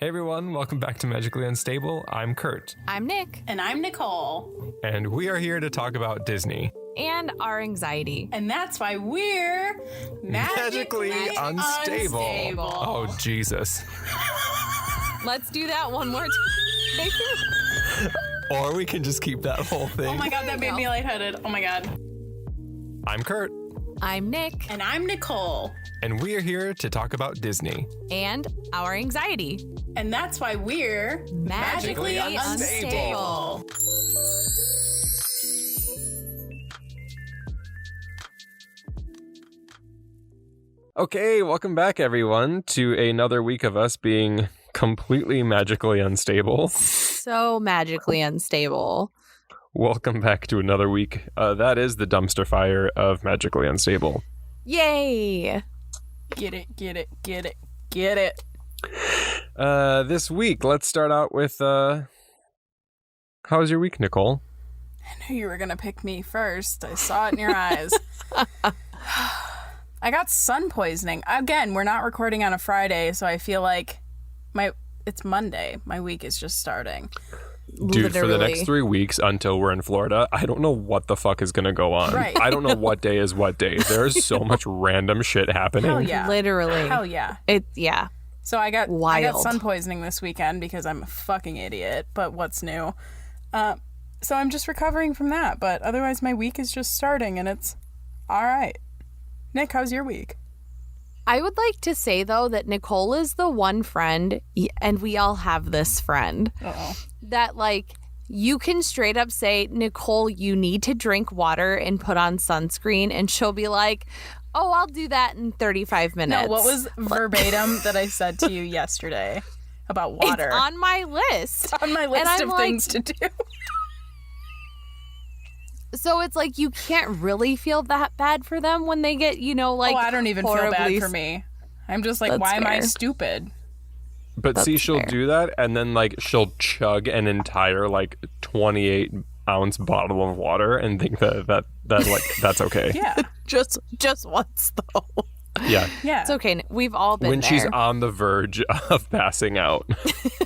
Hey everyone, welcome back to Magically Unstable. I'm Kurt. I'm Nick. And I'm Nicole. And we are here to talk about Disney. And our anxiety. And that's why we're magically unstable. Oh, Jesus. Let's do that one more time. Or we can just keep that whole thing. Oh my god, that made me lightheaded. Oh my god. I'm Kurt. I'm Nick. And I'm Nicole. And we are here to talk about Disney. And our anxiety. And that's why we're magically unstable. Okay, welcome back everyone to another week of us being completely magically unstable. So magically unstable. Welcome back to another week. That is the dumpster fire of Magically Unstable. Yay! Get it, get it, get it, get it. This week, let's start out with, how was your week, Nicole? I knew you were going to pick me first. I saw it in your eyes. I got sun poisoning. Again, we're not recording on a Friday, so I feel like it's Monday. My week is just starting. Dude, Literally. for the next 3 weeks until we're in Florida, I don't know what the fuck is going to go on. Right. I don't know what day is what day. There's so much random shit happening. Hell yeah. Literally. Hell yeah. Yeah. So I got Wild. sun poisoning this weekend because I'm a fucking idiot, but what's new? So I'm just recovering from that, but otherwise my week is just starting and it's all right. Nick, how's your week? I would like to say, though, that Nicole is the one friend, and we all have this friend, that, like, you can straight up say, Nicole, you need to drink water and put on sunscreen, and she'll be like, oh, I'll do that in 35 minutes. No, what was verbatim that I said to you yesterday about water? It's on my list. It's on my list of things to do. So it's like you can't really feel that bad for them when they get, like, I don't even feel bad for me. I'm just like, why am I stupid? But That's see, she'll fair. do that, and then, like, she'll chug an entire, like, 28-ounce bottle of water and think that like, that's okay. Yeah. Just once, though. Yeah. Yeah. It's okay. We've all been When there. she's on the verge of passing out.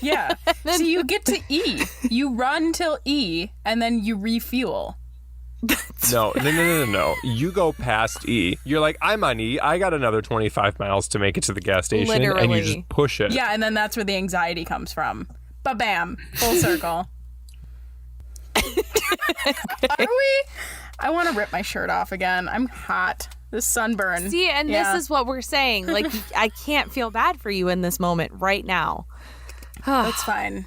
Yeah. So you get to E. You run till E, and then you refuel. No. You go past E. You're like, I'm on E. I got another 25 miles to make it to the gas station. And you Literally. just push it. Yeah, and then that's where the anxiety comes from. Ba-bam. Full circle. Are we? I want to rip my shirt off again. I'm hot. This sunburn. See, and Yeah. this is what we're saying. Like, I can't feel bad for you in this moment right now. That's fine.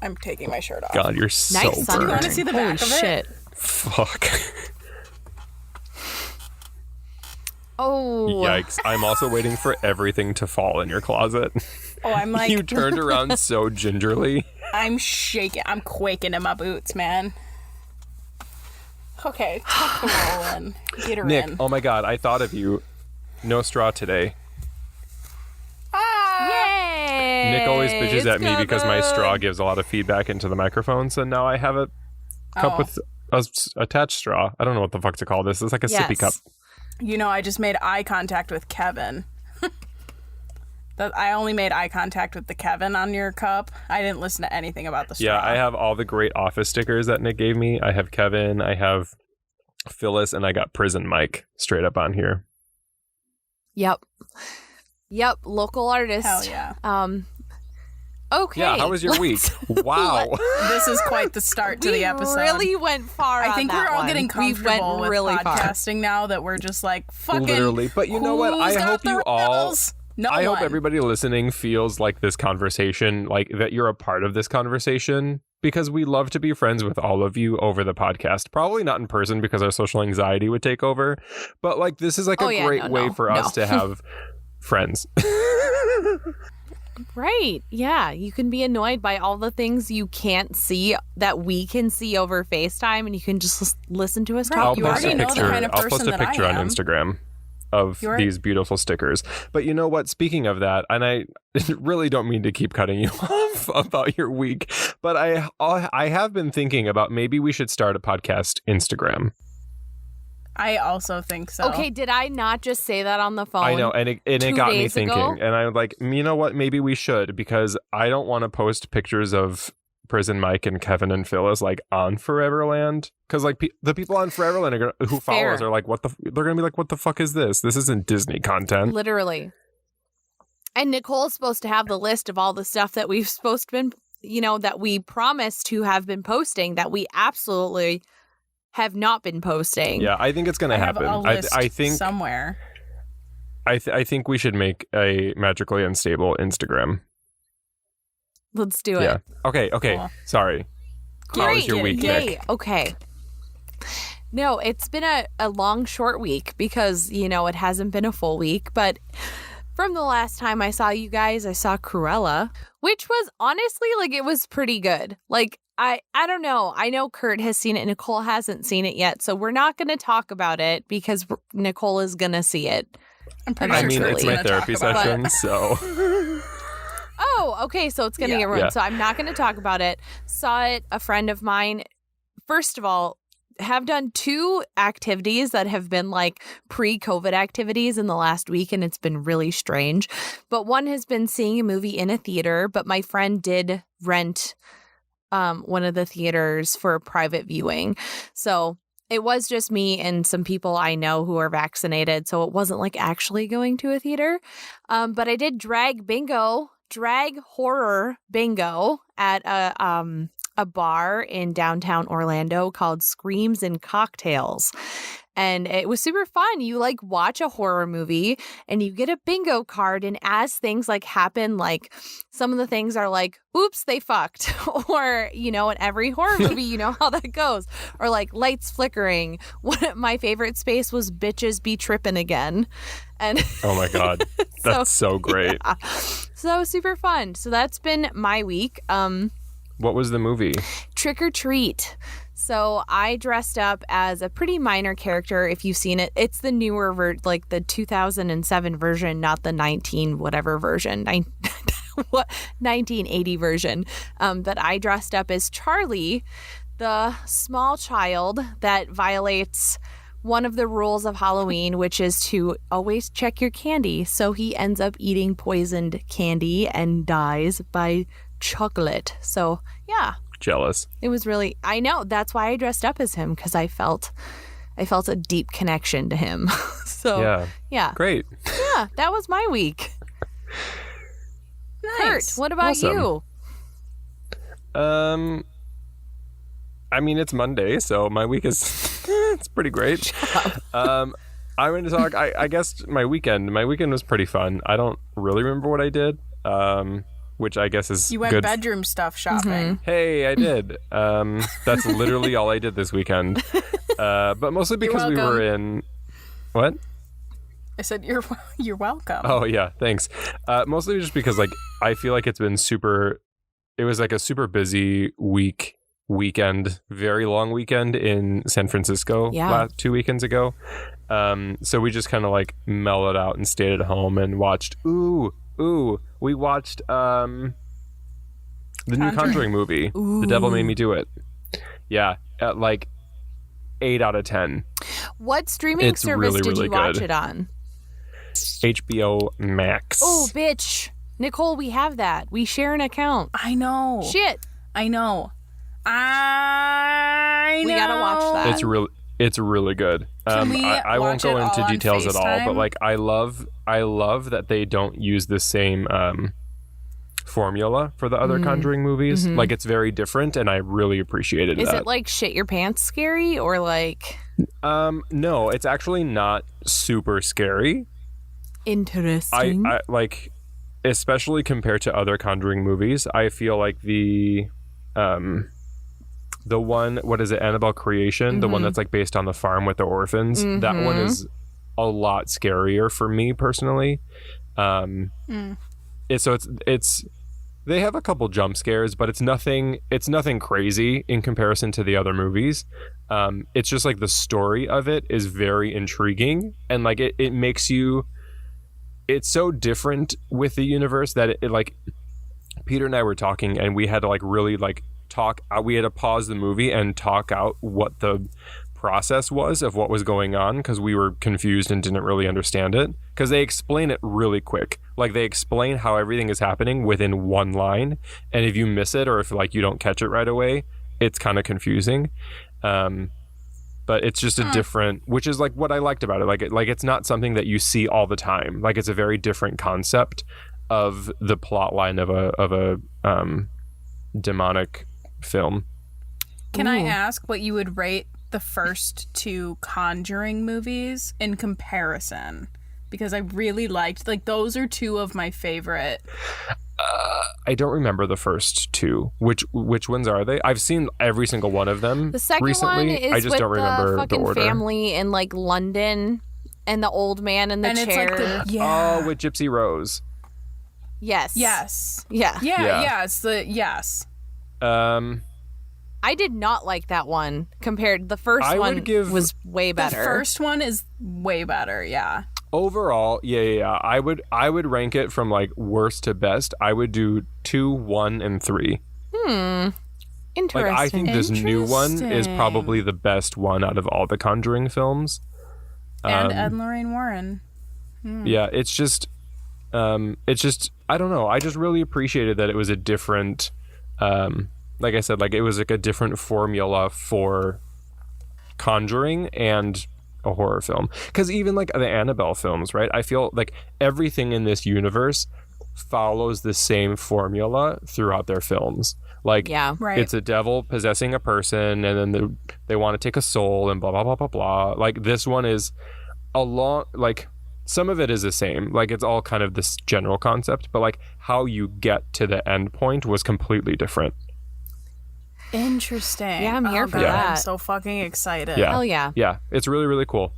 I'm taking my shirt off. God, you're so Nice sunburn. You burnt. wanna see the back Holy of it? shit. Fuck. Oh. Yikes. I'm also waiting for everything to fall in your closet. Oh, I'm like, You turned around so gingerly. I'm shaking. I'm quaking in my boots, man. Okay, tuck the roll in. Get her Nick, in. oh my God, I thought of you. No straw today. Yay! Nick always bitches It's at me because my covered. straw gives a lot of feedback into the microphone, so now I have a cup Oh. with a attached straw. I don't know what the fuck to call this. It's like a sippy Yes. cup. You know, I just made eye contact with Kevin. I only made eye contact with the Kevin on your cup. I didn't listen to anything about the straw. Yeah, I have all the great office stickers that Nick gave me. I have Kevin, I have Phyllis, and I got Prison Mike straight up on here. Yep. Local artist. Hell yeah. Okay. Yeah, how was your week? Wow. This is quite the start to We the episode. really went far. I think on we're that all one. getting We comfortable went with really far. podcasting now that we're just like, fucking Literally. But you know what? I who's got hope the you all... rails? No I hope one. everybody listening feels like this conversation, like that you're a part of this conversation, because we love to be friends with all of you over the podcast. Probably not in person because our social anxiety would take over, but like this is like a great way for us to have friends. Right. Yeah. You can be annoyed by all the things you can't see that we can see over FaceTime, and you can just listen to us Right. talk. I'll You post a already know the picture. kind of I'll post person a that I picture on am. Instagram of You're- these beautiful stickers. But you know what? Speaking of that, and I really don't mean to keep cutting you off about your week, but I have been thinking about maybe we should start a podcast Instagram. I also think so. Okay, did I not just say that on the phone? I know, and it got me thinking. Ago? And I'm like, you know what? Maybe we should, because I don't want to post pictures of Prison Mike and Kevin and Phyllis like on Foreverland, because like the people on Foreverland who follow us are like, they're gonna be like, what the fuck is this? This isn't Disney content. Literally. And Nicole's supposed to have the list of all the stuff that we've supposed to been, that we promised to have been posting that we absolutely have not been posting. Yeah, I think it's gonna happen. I think somewhere. I think we should make a magically unstable Instagram. Let's do it. Yeah. Okay. Cool. Sorry. How was your week, Nick? Okay. No, it's been a long, short week because, it hasn't been a full week. But from the last time I saw you guys, I saw Cruella, which was honestly, it was pretty good. I don't know. I know Kurt has seen it. Nicole hasn't seen it yet. So we're not going to talk about it because Nicole is going to see it. I'm pretty sure it's my therapy session, so... Oh, okay. So it's going to get ruined. Yeah. So I'm not going to talk about it. Saw it. A friend of mine, first of all, have done 2 activities that have been pre-COVID activities in the last week, and it's been really strange. But one has been seeing a movie in a theater, but my friend did rent one of the theaters for a private viewing. So it was just me and some people I know who are vaccinated. So it wasn't actually going to a theater. But I did drag horror bingo at a bar in downtown Orlando called Screams and Cocktails. And it was super fun. You watch a horror movie and you get a bingo card. And as things happen, some of the things are oops, they fucked. Or, in every horror movie, you know how that goes. Or lights flickering. One of my favorite space was bitches be tripping again. And oh my God. That's so great. Yeah. So that was super fun. So that's been my week. What was the movie? Trick or Treat. So I dressed up as a pretty minor character. If you've seen it, it's the newer the 2007 version, not the 1980 version. But I dressed up as Charlie, the small child that violates one of the rules of Halloween, which is to always check your candy. So he ends up eating poisoned candy and dies by chocolate. So yeah. Jealous. It was really, I know, that's why I dressed up as him, because I felt a deep connection to him. So yeah. Great. Yeah, that was my week. Nice. Kurt, what about you? I mean, it's Monday, so my week is it's pretty great. I'm going to talk. I guess my weekend was pretty fun. I don't really remember what I did. Which I guess is you went good. Bedroom stuff shopping. Mm-hmm. Hey, I did. That's literally all I did this weekend. But mostly because we were in what? I said you're welcome. Oh yeah, thanks. Mostly just because I feel like it's been super. It was a super busy weekend, very long weekend in San Francisco. Yeah. 2 weekends ago. So we just kind of mellowed out and stayed at home and watched. We watched the new Conjuring movie. Ooh. The Devil Made Me Do It. Yeah, at 8 out of 10. What streaming service really, did really you watch good. it on? HBO Max. Oh, bitch. Nicole, we have that. We share an account. I know. Shit. I know. I know. We gotta watch that. It's really good. I won't go into details at all, but I love that they don't use the same formula for the other Conjuring movies. Mm-hmm. It's very different, and I really appreciated that. Is it shit your pants scary or No, it's actually not super scary. Interesting. I especially compared to other Conjuring movies, I feel like the one, what is it, Annabelle Creation, the one that's based on the farm with the orphans, that one is a lot scarier for me personally. So it's they have a couple jump scares, but it's nothing crazy in comparison to the other movies. It's just the story of it is very intriguing, and it makes you, it's so different with the universe that it Peter and I were talking, and we had to really talk. We had to pause the movie and talk out what the process was of what was going on because we were confused and didn't really understand it, because they explain it really quick. Like, they explain how everything is happening within one line, and if you miss it or if like you don't catch it right away, it's kind of confusing. But it's just a different, which is like what I liked about it. Like it's not something that you see all the time. Like, it's a very different concept of the plot line of a demonic film. Can I ask what you would rate the first 2 Conjuring movies in comparison? Because I really liked, like, those are 2 of my favorite. I don't remember the first 2. Which ones are they? I've seen every single one of them. The second recently. one is I just with don't remember the the fucking order. family in like London, and the old man in the And chair. it's like Oh, with Gypsy Rose. Yes. Yes. Yeah. Yeah. Yes. I did not like that one compared. The first I one would give- was way better. The first one is way better, yeah. Overall, yeah. I would rank it from like worst to best. I would do 2, 1, and 3. Interesting. Like, I think this new one is Interesting. probably the best one out of all the Conjuring films. And Ed and Lorraine Warren. Yeah, it's just I don't know. I just really appreciated that it was a different, like I said, like it was like a different formula for Conjuring and a horror film. Because even like the Annabelle films, right? I feel like everything in this universe follows the same formula throughout their films. Like, Yeah. Right. it's a devil possessing a person, and then they want to take a soul, and blah blah blah blah blah. Like, this one is a long, like, some of it is the same. Like, it's all kind of this general concept, but like how you get to the end point was completely different. Interesting. Yeah, I'm here for God, that. I'm so fucking excited. Yeah. Hell yeah. Yeah, it's really really cool.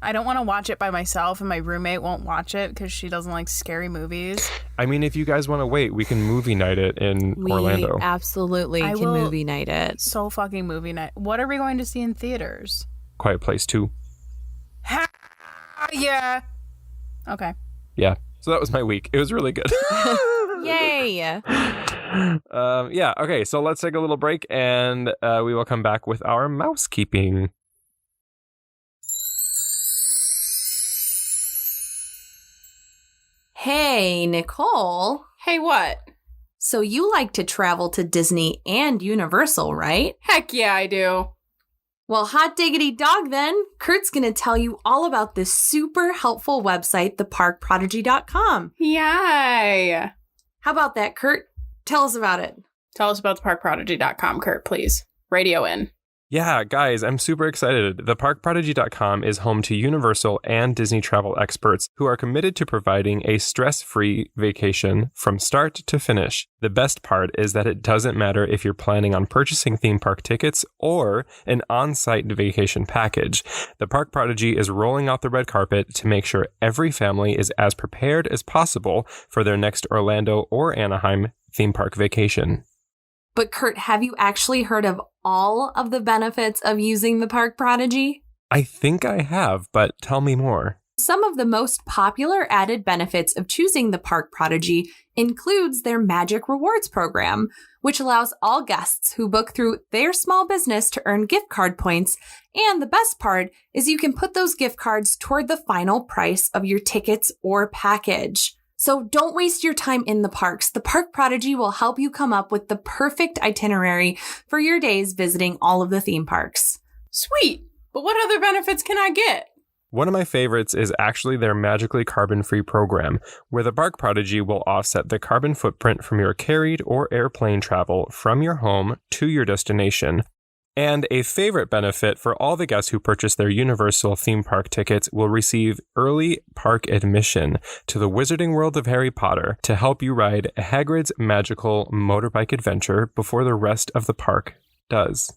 I don't want to watch it by myself, and my roommate won't watch it because she doesn't like scary movies. I mean, if you guys want to wait, we can movie night it in We Orlando. absolutely I can will- movie night it. So fucking movie night. What are we going to see in theaters? Quiet Place 2. Yeah. Okay. Yeah. So that was my week. It was really good. Yay. Yeah. Okay. So let's take a little break, and we will come back with our mousekeeping. Hey, Nicole. Hey, what? So you like to travel to Disney and Universal, right? Heck yeah, I do. Well, hot diggity dog then. Kurt's going to tell you all about this super helpful website, theparkprodigy.com. Yay. How about that, Kurt? Tell us about it. Tell us about theparkprodigy.com, Kurt, please. Radio in. Yeah, guys, I'm super excited. TheParkProdigy.com is home to Universal and Disney travel experts who are committed to providing a stress-free vacation from start to finish. The best part is that it doesn't matter if you're planning on purchasing theme park tickets or an on-site vacation package. The Park Prodigy is rolling out the red carpet to make sure every family is as prepared as possible for their next Orlando or Anaheim theme park vacation. But Kurt, have you actually heard of all of the benefits of using the Park Prodigy? I think I have, but tell me more. Some of the most popular added benefits of choosing the Park Prodigy includes their Magic Rewards program, which allows all guests who book through their small business to earn gift card points. And the best part is you can put those gift cards toward the final price of your tickets or package. So don't waste your time in the parks. The Park Prodigy will help you come up with the perfect itinerary for your days visiting all of the theme parks. Sweet. But what other benefits can I get? One of my favorites is actually their Magically Carbon-Free program, where the Park Prodigy will offset the carbon footprint from your carried or airplane travel from your home to your destination. And a favorite benefit for all the guests who purchase their Universal theme park tickets will receive early park admission to the Wizarding World of Harry Potter to help you ride Hagrid's magical motorbike adventure before the rest of the park does.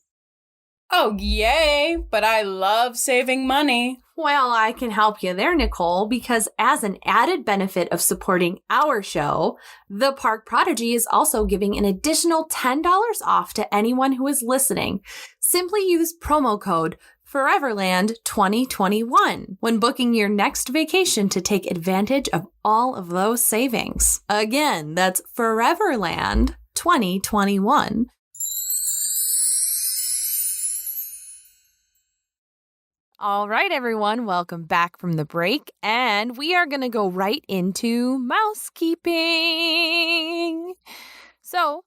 Oh, yay. But I love saving money. Well, I can help you there, Nicole, because as an added benefit of supporting our show, the Park Prodigy is also giving an additional $10 off to anyone who is listening. Simply use promo code Foreverland 2021 when booking your next vacation to take advantage of all of those savings. Again, that's Foreverland 2021. All right, everyone, welcome back from the break. And we are going to go right into mousekeeping. So,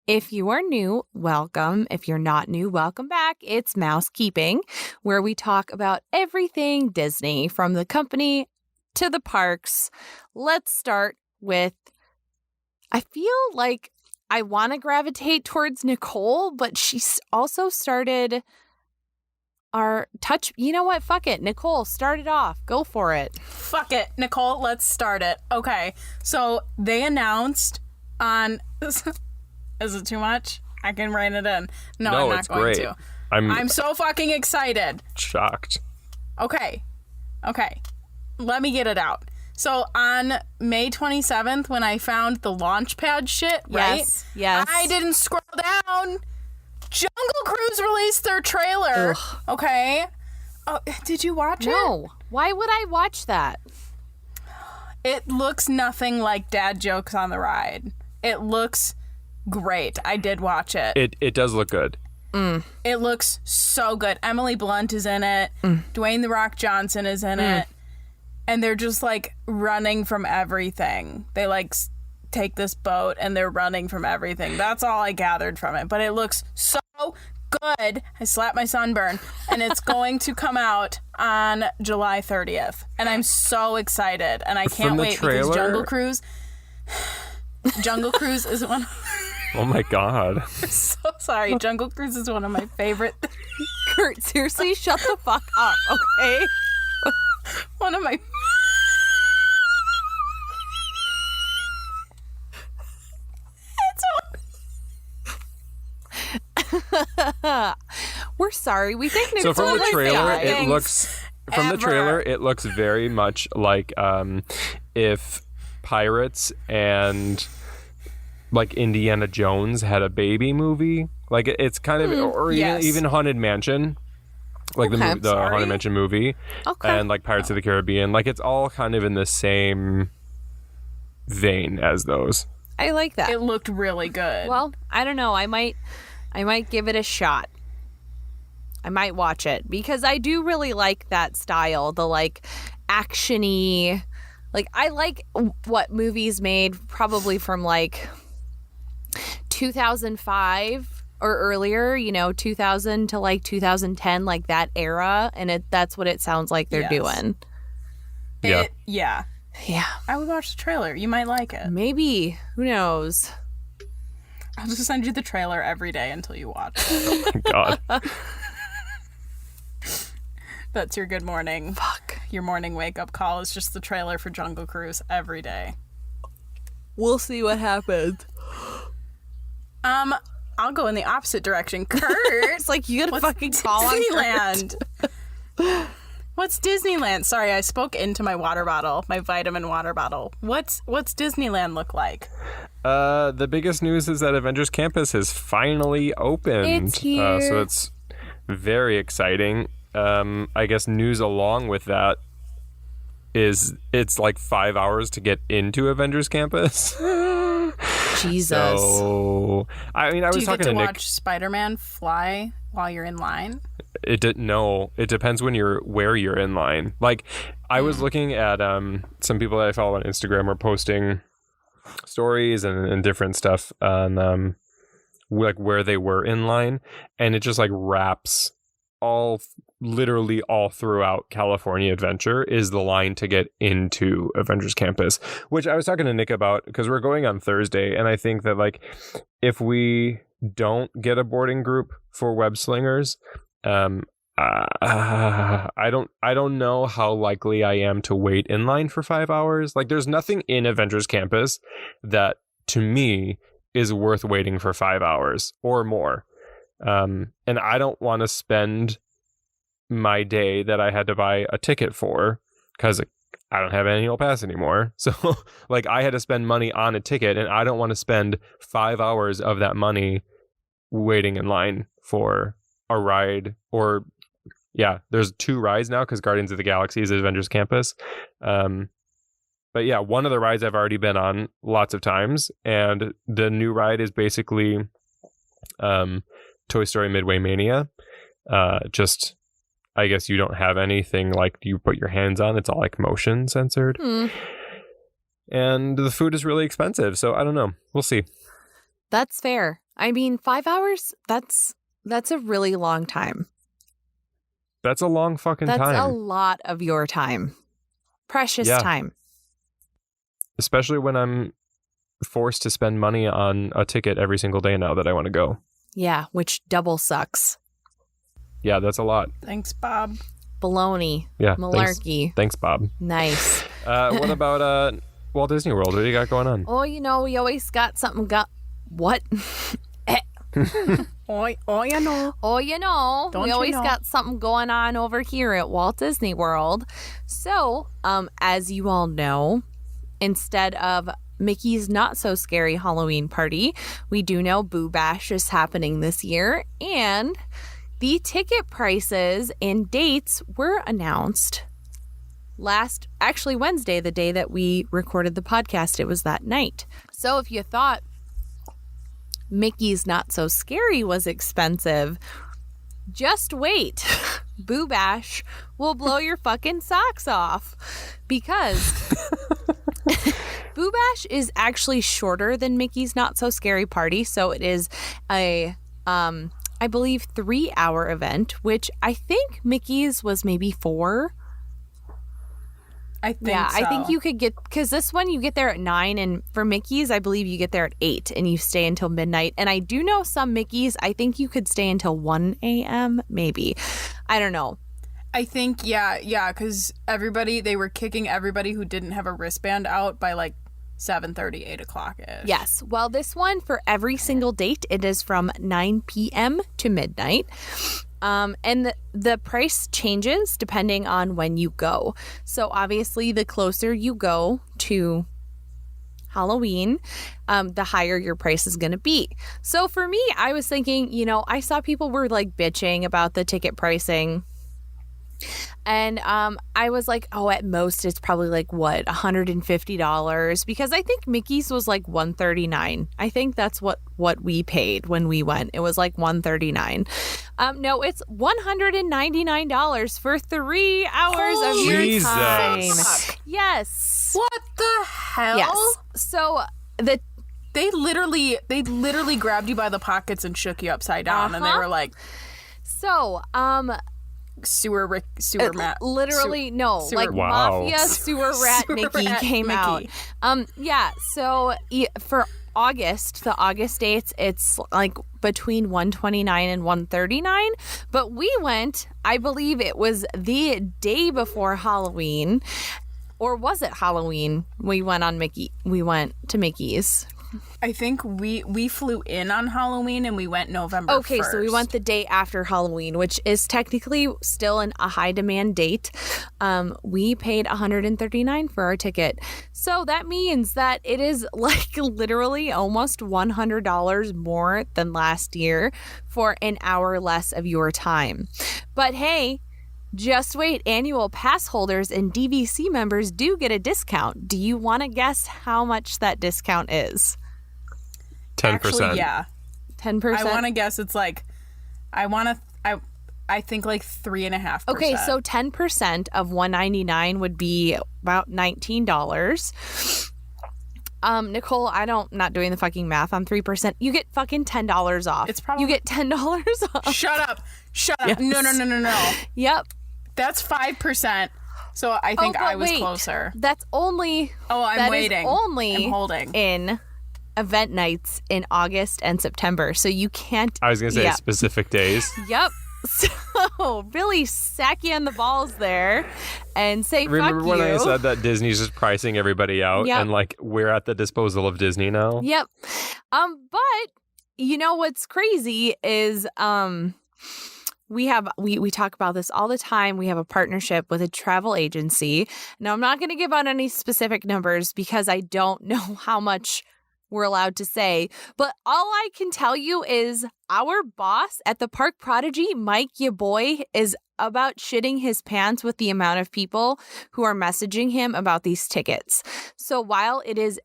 if you are new, welcome. If you're not new, welcome back. It's Mousekeeping, where we talk about everything Disney, from the company to the parks. Let's start with, I feel like I want to gravitate towards Nicole, but she's also started our touch. You know what? Fuck it. Nicole, start it off. Go for it. Fuck it, Nicole, let's start it. Okay, so they announced on... Is it too much? I can rein it in. No, I'm not it's going great. to. I'm so fucking excited. shocked. Okay. Let me get it out. So on May 27th, when I found the Launchpad shit, right? Yes. I didn't scroll down. Jungle Cruise released their trailer. Ugh. Okay. Oh, did you watch it? No. Why would I watch that? It looks nothing like Dad Jokes on the Ride. It looks great. I did watch it. It does look good. It looks so good. Emily Blunt is in it. Dwayne The Rock Johnson is in it. And they're just like running from everything. They like take this boat and they're running from everything. That's all I gathered from it. But it looks so good. I slapped my sunburn. And it's going to come out on July 30th. And I'm so excited. And I can't wait because Jungle Cruise is one. Oh my God. I'm so sorry. Jungle Cruise is one of my favorite. Kurt, seriously, shut the fuck up, okay? One of my. We're sorry. We think Nicole So from the is trailer, dying. it looks very much like if Pirates and like Indiana Jones had a baby movie. Like it's kind of, or yes. even Haunted Mansion, like Okay. the Haunted Mansion movie, Okay. and like Pirates of the Caribbean. Like it's all kind of in the same vein as those. I like that. It looked really good. Well, I don't know. I might give it a shot. I might watch it because I do really like that style, the like action-y. Like I like what movies made probably from like 2005 or earlier, 2000 to like 2010, like that era, and that's what it sounds like they're doing. Yeah. Yeah. I would watch the trailer. You might like it. Maybe. Who knows? I'll just send you the trailer every day until you watch it. God. That's your good morning. Fuck. Your morning wake-up call is just the trailer for Jungle Cruise every day. We'll see what happens. I'll go in the opposite direction. Kurt, It's like you gotta fucking call on Kurt. Disneyland. What's Disneyland? Sorry, I spoke into my water bottle, my vitamin water bottle. What's Disneyland look like? The biggest news is that Avengers Campus has finally opened. It's here. So it's very exciting. I guess news along with that is it's like 5 hours to get into Avengers Campus. Jesus. So, I mean, I was Do you talking get to Nick. watch Spider-Man fly while you're in line? It depends where you're in line. Like, I was looking at some people that I follow on Instagram were posting stories and different stuff on like where they were in line, and it just like wraps literally all throughout California Adventure is the line to get into Avengers Campus, which I was talking to Nick about because we're going on Thursday, and I think that like if we don't get a boarding group for Web Slingers, I don't know how likely I am to wait in line for 5 hours. Like there's nothing in Avengers Campus that to me is worth waiting for 5 hours or more. And I don't want to spend my day that I had to buy a ticket for because I don't have an annual pass anymore. So like I had to spend money on a ticket, and I don't want to spend 5 hours of that money waiting in line for a ride. Or there's 2 rides now because Guardians of the Galaxy is at Avengers Campus. But yeah, one of the rides I've already been on lots of times, and the new ride is basically Toy Story Midway Mania. Just I guess you don't have anything like you put your hands on. It's all like motion censored. And the food is really expensive. So I don't know. We'll see. That's fair. I mean, 5 hours, that's a really long time. That's a long fucking time. That's a lot of your time. Precious time. Especially when I'm forced to spend money on a ticket every single day now that I want to go. Yeah, which double sucks. Yeah, that's a lot. Thanks, Bob. Baloney. Yeah. Malarkey. Thanks, Bob. Nice. What about Walt Disney World? What do you got going on? Oh, we always got something What? Oh, you know. Oh, Don't we you always know? got something going on over here at Walt Disney World. So, as you all know, instead of Mickey's Not So Scary Halloween Party, we do know Boo Bash is happening this year, and the ticket prices and dates were announced Wednesday, the day that we recorded the podcast. It was that night. So if you thought Mickey's Not So Scary was expensive, just wait. Boo Bash will blow your fucking socks off, because Boo Bash is actually shorter than Mickey's Not So Scary Party. So it is a, I believe, 3-hour event, which I think Mickey's was maybe 4. I think so. I think you could get, because this one you get there at 9, and for Mickey's, I believe you get there at 8 and you stay until midnight. And I do know some Mickey's, I think you could stay until 1 a.m. maybe. I don't know. I think, yeah, because they were kicking everybody who didn't have a wristband out by like 7:30, 8 o'clock-ish. Yes. Well, this one, for every single date, it is from 9 p.m. to midnight. And the price changes depending on when you go. So obviously, the closer you go to Halloween, the higher your price is going to be. So for me, I was thinking, I saw people were like bitching about the ticket pricing. And I was like, at most it's probably like $150, because I think Mickey's was like $139. I think that's what we paid when we went. It was like $139. No, it's $199 for 3 hours of your time. Yes. What the hell? Yes. So they literally grabbed you by the pockets and shook you upside down, and they were like, so sewer mat. Literally, no. sewer- Like Wow. Mafia Sewer Rat Sewer Mickey Rat came Mickey. out. Yeah. So for August, the August dates, it's like between $129 and $139. But we went, I believe it was the day before Halloween. Or was it Halloween? We went to Mickey's. I think we flew in on Halloween and we went November 1st. Okay, so we went the day after Halloween, which is technically still a high demand date. We paid $139 for our ticket. So that means that it is like literally almost $100 more than last year for an hour less of your time. But hey, just wait, annual pass holders and DVC members do get a discount. Do you want to guess how much that discount is? 10%. Actually, yeah. 10%? I want to guess it's like, I think like 3.5%. Okay, so 10% of $199 would be about $19. Nicole, not doing the fucking math on 3%. You get fucking $10 off. It's probably- You get $10 off. Shut up. Yes. No. Yep. That's 5%. So I think but I was wait, closer. That's only I'm waiting. Is only I'm holding. in event nights in August and September. So you can't. I was going to say yeah. specific days. Yep. So really sack you on the balls there and say Remember fuck when you. I said that Disney's just pricing everybody out, Yep. and like we're at the disposal of Disney now? Yep. But you know what's crazy is we talk about this all the time. We have a partnership with a travel agency. Now I'm not going to give out any specific numbers because I don't know how much we're allowed to say, but all I can tell you is our boss at the Park Prodigy, Mike, ya boy, is about shitting his pants with the amount of people who are messaging him about these tickets. So while it is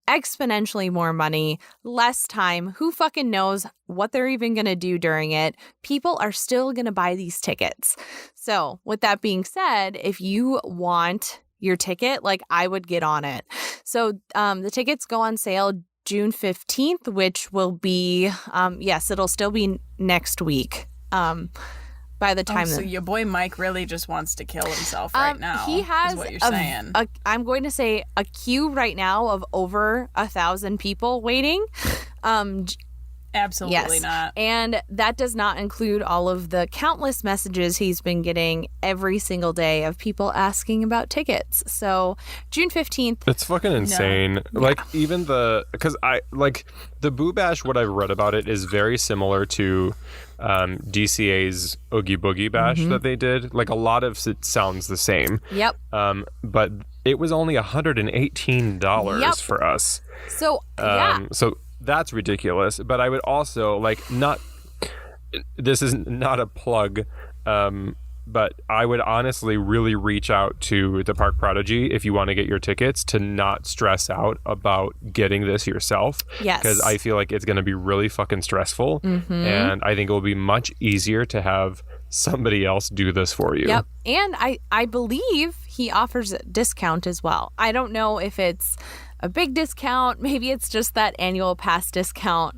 exponentially more money, less time. Who fucking knows what they're even going to do during it? People are still going to buy these tickets. So with that being said, if you want your ticket, like, I would get on it. So the tickets go on sale June 15th, which will be, yes, it'll still be next week. By the time so your boy Mike really just wants to kill himself right now. He has is what you're saying. I'm going to say a queue right now of over 1,000 people waiting. Absolutely not. And that does not include all of the countless messages he's been getting every single day of people asking about tickets. So June 15th. It's fucking insane. No. Like, even because the Boo Bash, what I've read about it is very similar to DCA's Oogie Boogie Bash that they did. Like, a lot of it sounds the same. Yep. But it was only $118 for us. So, yeah. So that's ridiculous. But I would also, this is not a plug, but I would honestly really reach out to the Park Prodigy if you want to get your tickets, to not stress out about getting this yourself. Yes. Because I feel like it's going to be really fucking stressful. And I think it will be much easier to have somebody else do this for you. Yep. And I believe he offers a discount as well. I don't know if it's a big discount. Maybe it's just that annual pass discount.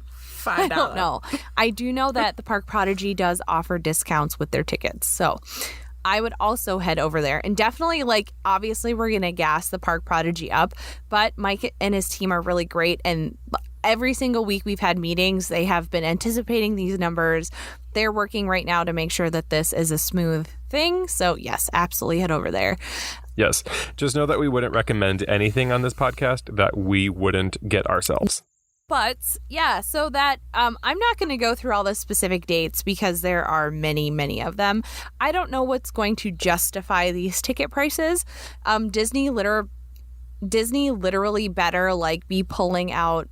I don't know. I do know that the Park Prodigy does offer discounts with their tickets. So I would also head over there. And definitely, obviously we're going to gas the Park Prodigy up, but Mike and his team are really great. And every single week we've had meetings. They have been anticipating these numbers. They're working right now to make sure that this is a smooth thing. So yes, absolutely head over there. Yes. Just know that we wouldn't recommend anything on this podcast that we wouldn't get ourselves. But yeah, so that I'm not going to go through all the specific dates because there are many, many of them. I don't know what's going to justify these ticket prices. Disney literally better be pulling out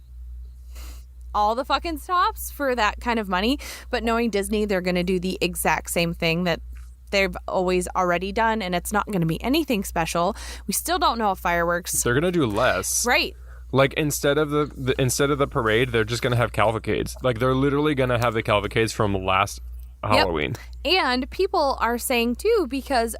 all the fucking stops for that kind of money. But knowing Disney, they're going to do the exact same thing that they've always already done, and it's not going to be anything special. We still don't know if fireworks. They're going to do less. Right. Instead of the parade, they're just going to have cavalcades. They're literally going to have the cavalcades from last Halloween. Yep. And people are saying too, because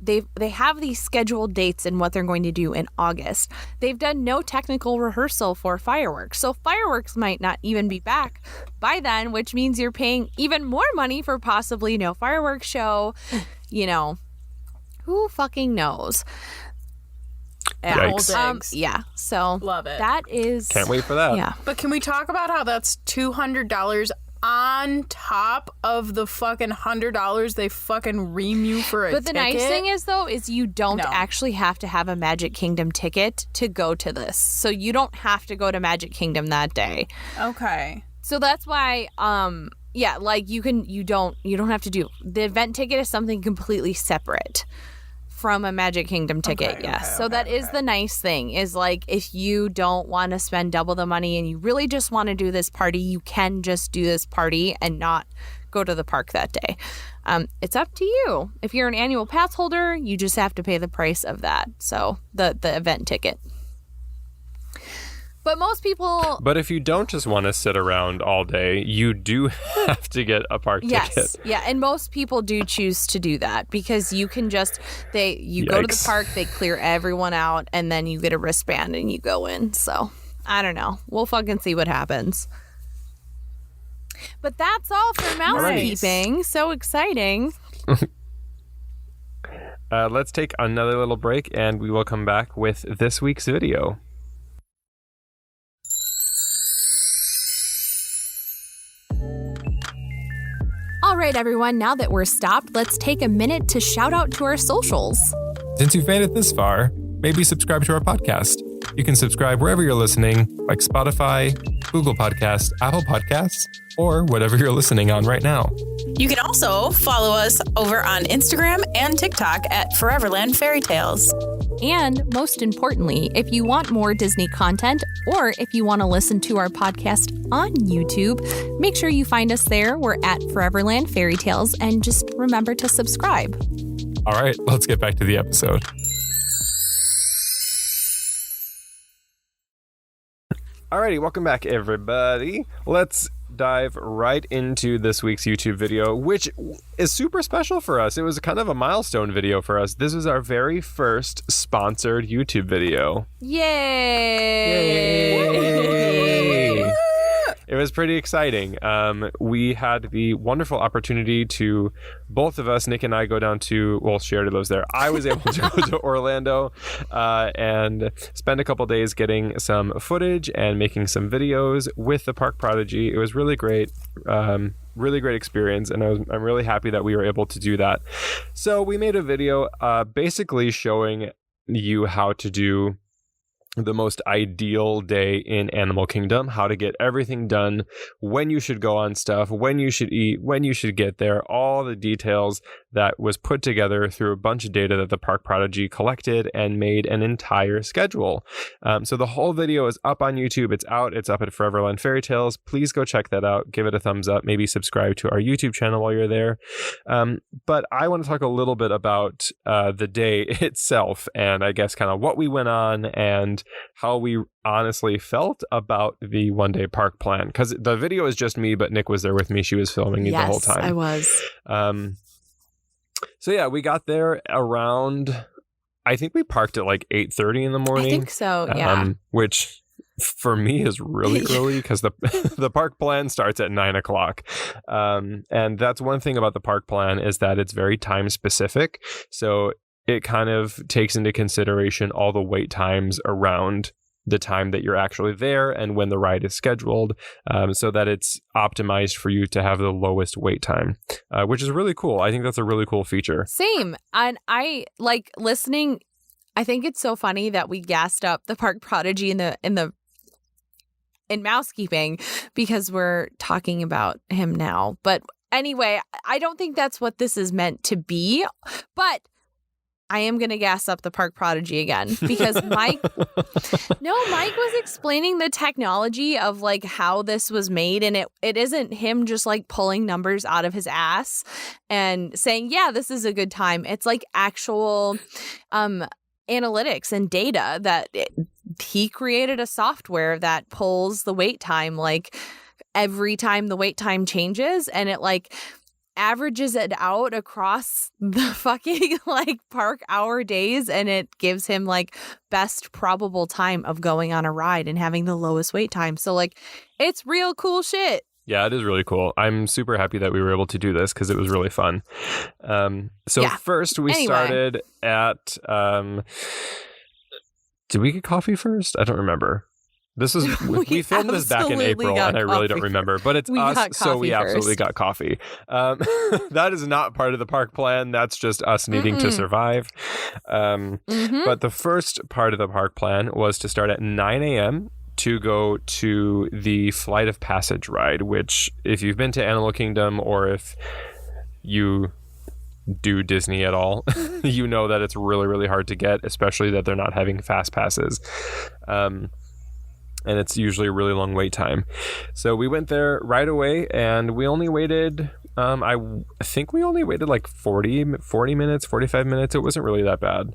they have these scheduled dates and what they're going to do in August. They've done no technical rehearsal for fireworks. So fireworks might not even be back by then, which means you're paying even more money for possibly no fireworks show. Who fucking knows? Yikes. So love it. That is, can't wait for that. Yeah. But can we talk about how that's $200 on top of the fucking $100 they fucking ream you for a ticket? But the nice thing is, though, is you don't actually have to have a Magic Kingdom ticket to go to this. So you don't have to go to Magic Kingdom that day. Okay. So that's why, you don't have to do. The event ticket is something completely separate from a Magic Kingdom ticket. That is the nice thing, is if you don't want to spend double the money and you really just want to do this party, you can just do this party and not go to the park that day. It's up to you. If you're an annual pass holder, you just have to pay the price of that. So the event ticket. But most people... But if you don't just want to sit around all day, you do have to get a park ticket. Yeah, and most people do choose to do that because you can just... You go to the park, they clear everyone out, and then you get a wristband and you go in. So, I don't know. We'll fucking see what happens. But that's all for mousekeeping. Nice. So exciting. Let's take another little break, and we will come back with this week's video. All right, everyone, now that we're stopped, let's take a minute to shout out to our socials. Since you've made it this far, maybe subscribe to our podcast. You can subscribe wherever you're listening, like Spotify, Google Podcasts, Apple Podcasts, or whatever you're listening on right now. You can also follow us over on Instagram and TikTok at Foreverland Fairytales. And most importantly, if you want more Disney content, or if you want to listen to our podcast on YouTube, make sure you find us there. We're at Foreverland Fairytales, and just remember to subscribe. All right, let's get back to the episode. Alrighty, welcome back, everybody. Let's dive right into this week's YouTube video, which is super special for us. It was kind of a milestone video for us. This is our very first sponsored YouTube video. Yay! It was pretty exciting. We had the wonderful opportunity to, both of us, Nick and I, go down to, well, Sheridan lives there. I was able to go to Orlando and spend a couple days getting some footage and making some videos with the Park Prodigy. It was really great. Really great experience, and I'm really happy that we were able to do that. So we made a video basically showing you how to do the most ideal day in Animal Kingdom, how to get everything done, when you should go on stuff, when you should eat, when you should get there, all the details that was put together through a bunch of data that the Park Prodigy collected and made an entire schedule. So the whole video is up on YouTube. It's out. It's up at Foreverland Fairytales. Please go check that out. Give it a thumbs up. Maybe subscribe to our YouTube channel while you're there. But I want to talk a little bit about the day itself, and I guess kind of what we went on and how we honestly felt about the one-day park plan. Because the video is just me, but Nick was there with me. She was filming me the whole time. Yes, I was. So yeah, we got there around, I think we parked at like 8:30 in the morning. I think so, yeah. Which for me is really early because the park plan starts at 9 o'clock. And that's one thing about the park plan is that it's very time specific. So it kind of takes into consideration all the wait times around the time that you're actually there and when the ride is scheduled, so that it's optimized for you to have the lowest wait time, which is really cool. I think that's a really cool feature. Same. And I like listening. I think it's so funny that we gassed up the Park Prodigy in mousekeeping because we're talking about him now. But anyway, I don't think that's what this is meant to be. But I am going to gas up the Park Prodigy again because Mike was explaining the technology of like how this was made. And it isn't him just like pulling numbers out of his ass and saying, yeah, this is a good time. It's like actual analytics and data that he created a software that pulls the wait time like every time the wait time changes, and it like averages it out across the fucking like park hour days, and it gives him like best probable time of going on a ride and having the lowest wait time. So like it's real cool shit. Yeah, it is really cool. I'm super happy that we were able to do this because it was really fun. First we started at did we get coffee first? I don't remember. This is we filmed this back in April, and I really don't remember. But it's us, so we absolutely got coffee. That is not part of the park plan. That's just us needing to survive. But the first part of the park plan was to start at 9 a.m. to go to the Flight of Passage ride, which if you've been to Animal Kingdom or if you do Disney at all, you know that it's really, really hard to get, especially that they're not having fast passes. And it's usually a really long wait time. So we went there right away, and we only waited, I think we only waited like 40 minutes, 45 minutes. It wasn't really that bad.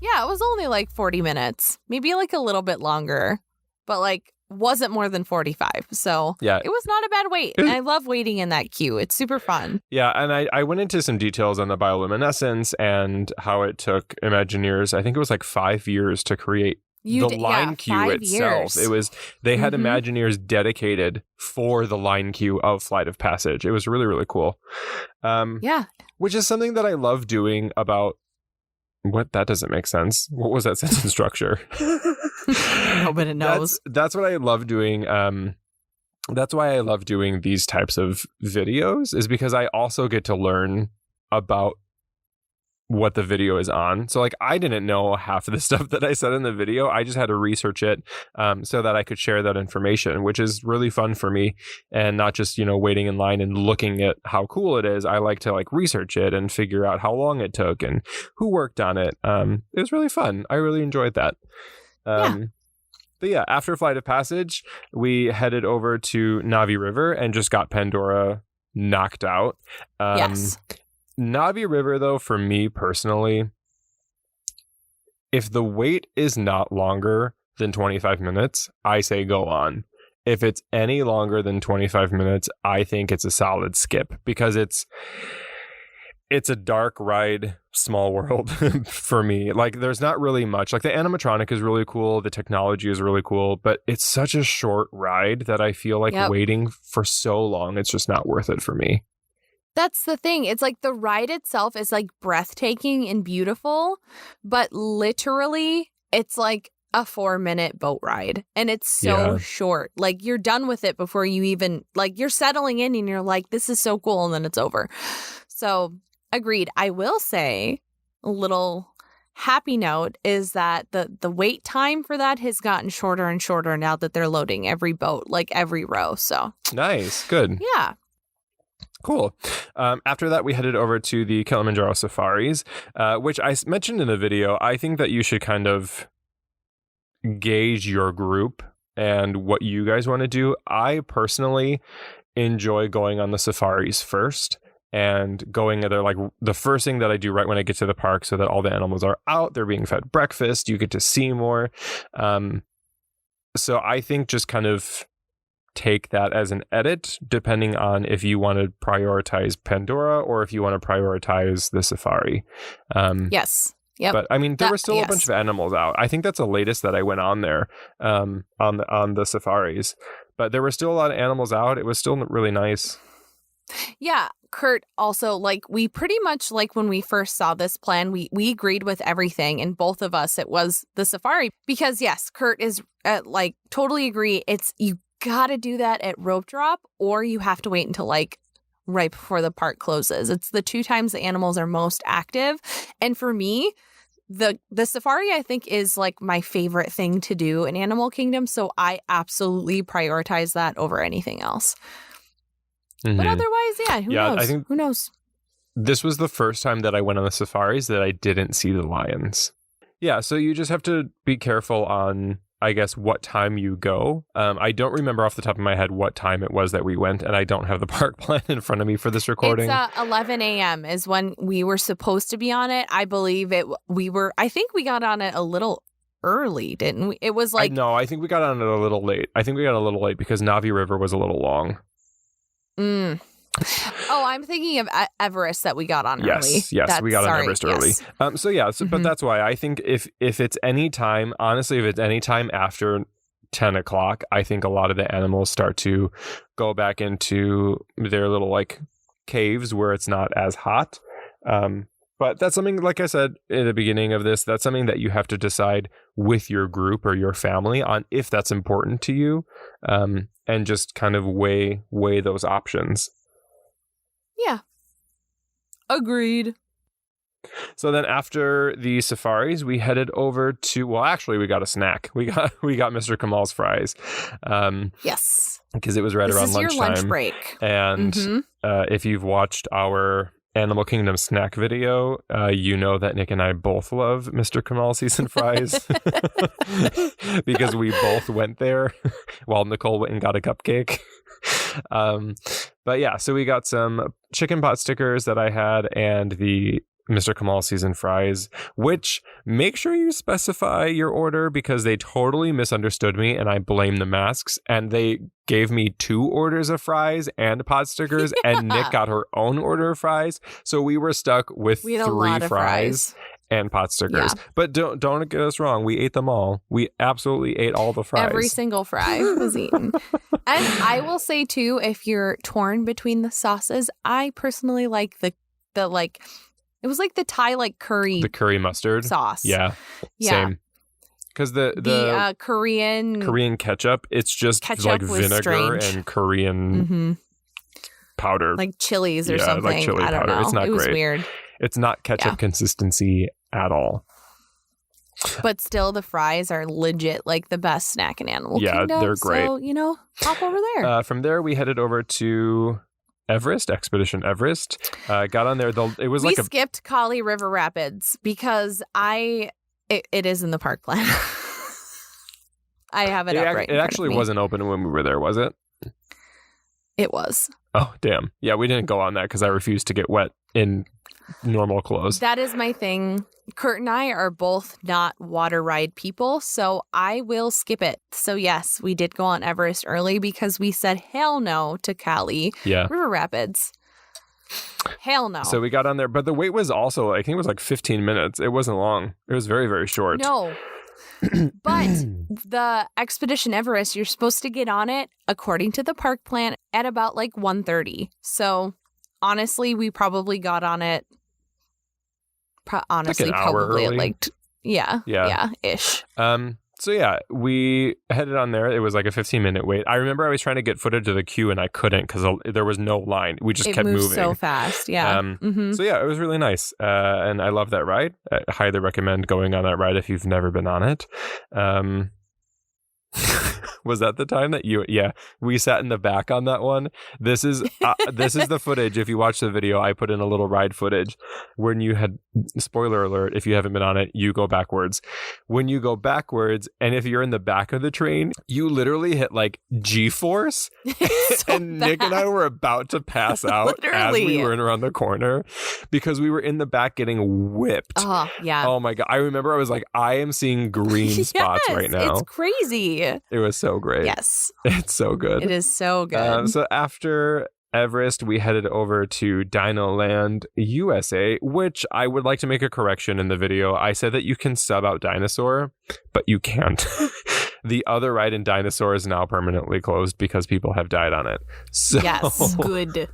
Yeah, it was only like 40 minutes, maybe like a little bit longer, but like wasn't more than 45. So yeah, it was not a bad wait. And I love waiting in that queue. It's super fun. Yeah, and I went into some details on the bioluminescence and how it took Imagineers, I think it was like 5 years to create the line queue itself. It was, they had Imagineers dedicated for the line queue of Flight of Passage. It was really, really cool. Which is something that I love doing about what, that doesn't make sense. What was that sentence structure? Nobody knows. That's what I love doing. That's why I love doing these types of videos, is because I also get to learn about what the video is on. So like I didn't know half of the stuff that I said in the video. I just had to research it so that I could share that information, which is really fun for me, and not just, you know, waiting in line and looking at how cool it is. I like to like research it and figure out how long it took and who worked on it. It was really fun. I really enjoyed that. But yeah, after Flight of Passage, we headed over to Navi River and just got Pandora knocked out. Yes. Navi River, though, for me personally, if the wait is not longer than 25 minutes, I say go on. If it's any longer than 25 minutes, I think it's a solid skip because it's a dark ride, small world for me. Like, there's not really much. Like, the animatronic is really cool. The technology is really cool. But it's such a short ride that I feel like waiting for so long, it's just not worth it for me. That's the thing. It's like the ride itself is like breathtaking and beautiful. But literally, it's like a 4-minute boat ride. And it's so short. Like, you're done with it before you even, like, you're settling in and you're like, this is so cool. And then it's over. So... agreed. I will say a little happy note is that the wait time for that has gotten shorter and shorter now that they're loading every boat, like every row. So nice. Good. Yeah. Cool. After that, we headed over to the Kilimanjaro safaris, which I mentioned in the video. I think that you should kind of gauge your group and what you guys want to do. I personally enjoy going on the safaris first. And going there, like the first thing that I do right when I get to the park so that all the animals are out, they're being fed breakfast, you get to see more. So I think just kind of take that as an edit, depending on if you want to prioritize Pandora or if you want to prioritize the safari. Yes. Yep. But I mean, there were still a bunch of animals out. I think that's the latest that I went on there on the safaris. But there were still a lot of animals out. It was still really nice. Yeah, Kurt, also, like, we pretty much, like, when we first saw this plan, we agreed with everything, and both of us, it was the safari. Because, yes, Kurt is, like, totally agree. It's, you gotta do that at rope drop, or you have to wait until, like, right before the park closes. It's the 2 times the animals are most active. And for me, the safari, I think, is, like, my favorite thing to do in Animal Kingdom, so I absolutely prioritize that over anything else. Mm-hmm. But otherwise, who knows? I think who knows? This was the first time that I went on the safaris that I didn't see the lions. Yeah, so you just have to be careful on, I guess, what time you go. I don't remember off the top of my head what time it was that we went, and I don't have the park plan in front of me for this recording. It's 11 a.m. is when we were supposed to be on it. I believe I think we got on it a little early, didn't we? It was like... No, I think we got on it a little late. I think we got a little late because Navi River was a little long. Oh, I'm thinking of Everest that we got on early. Yes, we got on Everest early. But that's why I think if it's any time, honestly, if it's any time after 10 o'clock, I think a lot of the animals start to go back into their little like caves where it's not as hot. But that's something, like I said in the beginning of this, that's something that you have to decide with your group or your family on if that's important to you, and just kind of weigh those options. Yeah. Agreed. So then after the safaris, we headed over to, well, actually, we got a snack. We got Mr. Kamal's fries. Yes. Because it was around lunchtime. This is your lunch break. And if you've watched our Animal Kingdom snack video, you know that Nick and I both love Mr. Kamal seasoned fries because we both went there while Nicole went and got a cupcake. But yeah, so we got some chicken pot stickers that I had and the Mr. Kamal seasoned fries, which make sure you specify your order because they totally misunderstood me and I blame the masks, and they gave me 2 orders of fries and pot stickers and Nick got her own order of fries. So we were stuck with 3 fries and pot stickers. Yeah. But don't get us wrong. We ate them all. We absolutely ate all the fries. Every single fry was eaten. And I will say too, if you're torn between the sauces, I personally like the like, it was like the Thai like curry. The curry mustard sauce. Yeah. Same. Because the Korean ketchup, it's just like vinegar and Korean powder. Like chilies or something. Like chili I don't powder. know. It's not great. It was great. weird. It's not ketchup consistency at all. But still, the fries are legit like the best snack in Animal Kingdom. Yeah, they're great. So, hop over there. From there, we headed over to Expedition Everest. Got on there. We skipped Kali River Rapids because it is in the park plan. I have it up right. It actually wasn't open when we were there, was it? It was. Oh, damn. Yeah, we didn't go on that because I refused to get wet in normal clothes. That is my thing. Kurt and I are both not water ride people, so I will skip it. So yes, we did go on Everest early because we said hell no to Cali. Yeah. River Rapids. Hell no. So we got on there, but the wait was also, I think it was like 15 minutes. It wasn't long. It was very, very short. No. But the Expedition Everest, you're supposed to get on it, according to the park plan, at about like 1:30. So honestly, we probably got on it. Honestly, like an hour probably early. at like ish. So yeah, we headed on there. It was like a 15-minute wait. I remember I was trying to get footage of the queue and I couldn't because there was no line. We just kept moves moving so fast. Yeah. So yeah, it was really nice. And I love that ride. I highly recommend going on that ride if you've never been on it. Was that the time that we sat in the back on that one? This is the footage. If you watch the video, I put in a little ride footage when you had, spoiler alert, if you haven't been on it, you go backwards. When you go backwards, and if you're in the back of the train, you literally hit like G-force. So and Nick and I were about to pass out as we were around the corner because we were in the back getting whipped. Oh, yeah. Oh my God. I remember I was like, I am seeing green spots right now. It's crazy. It was so great. Yes. It's so good. It is so good. So after Everest, we headed over to Dino Land, USA, which I would like to make a correction in the video. I said that you can sub out Dinosaur, but you can't. The other ride in Dinosaur is now permanently closed because people have died on it. So, yes. Good.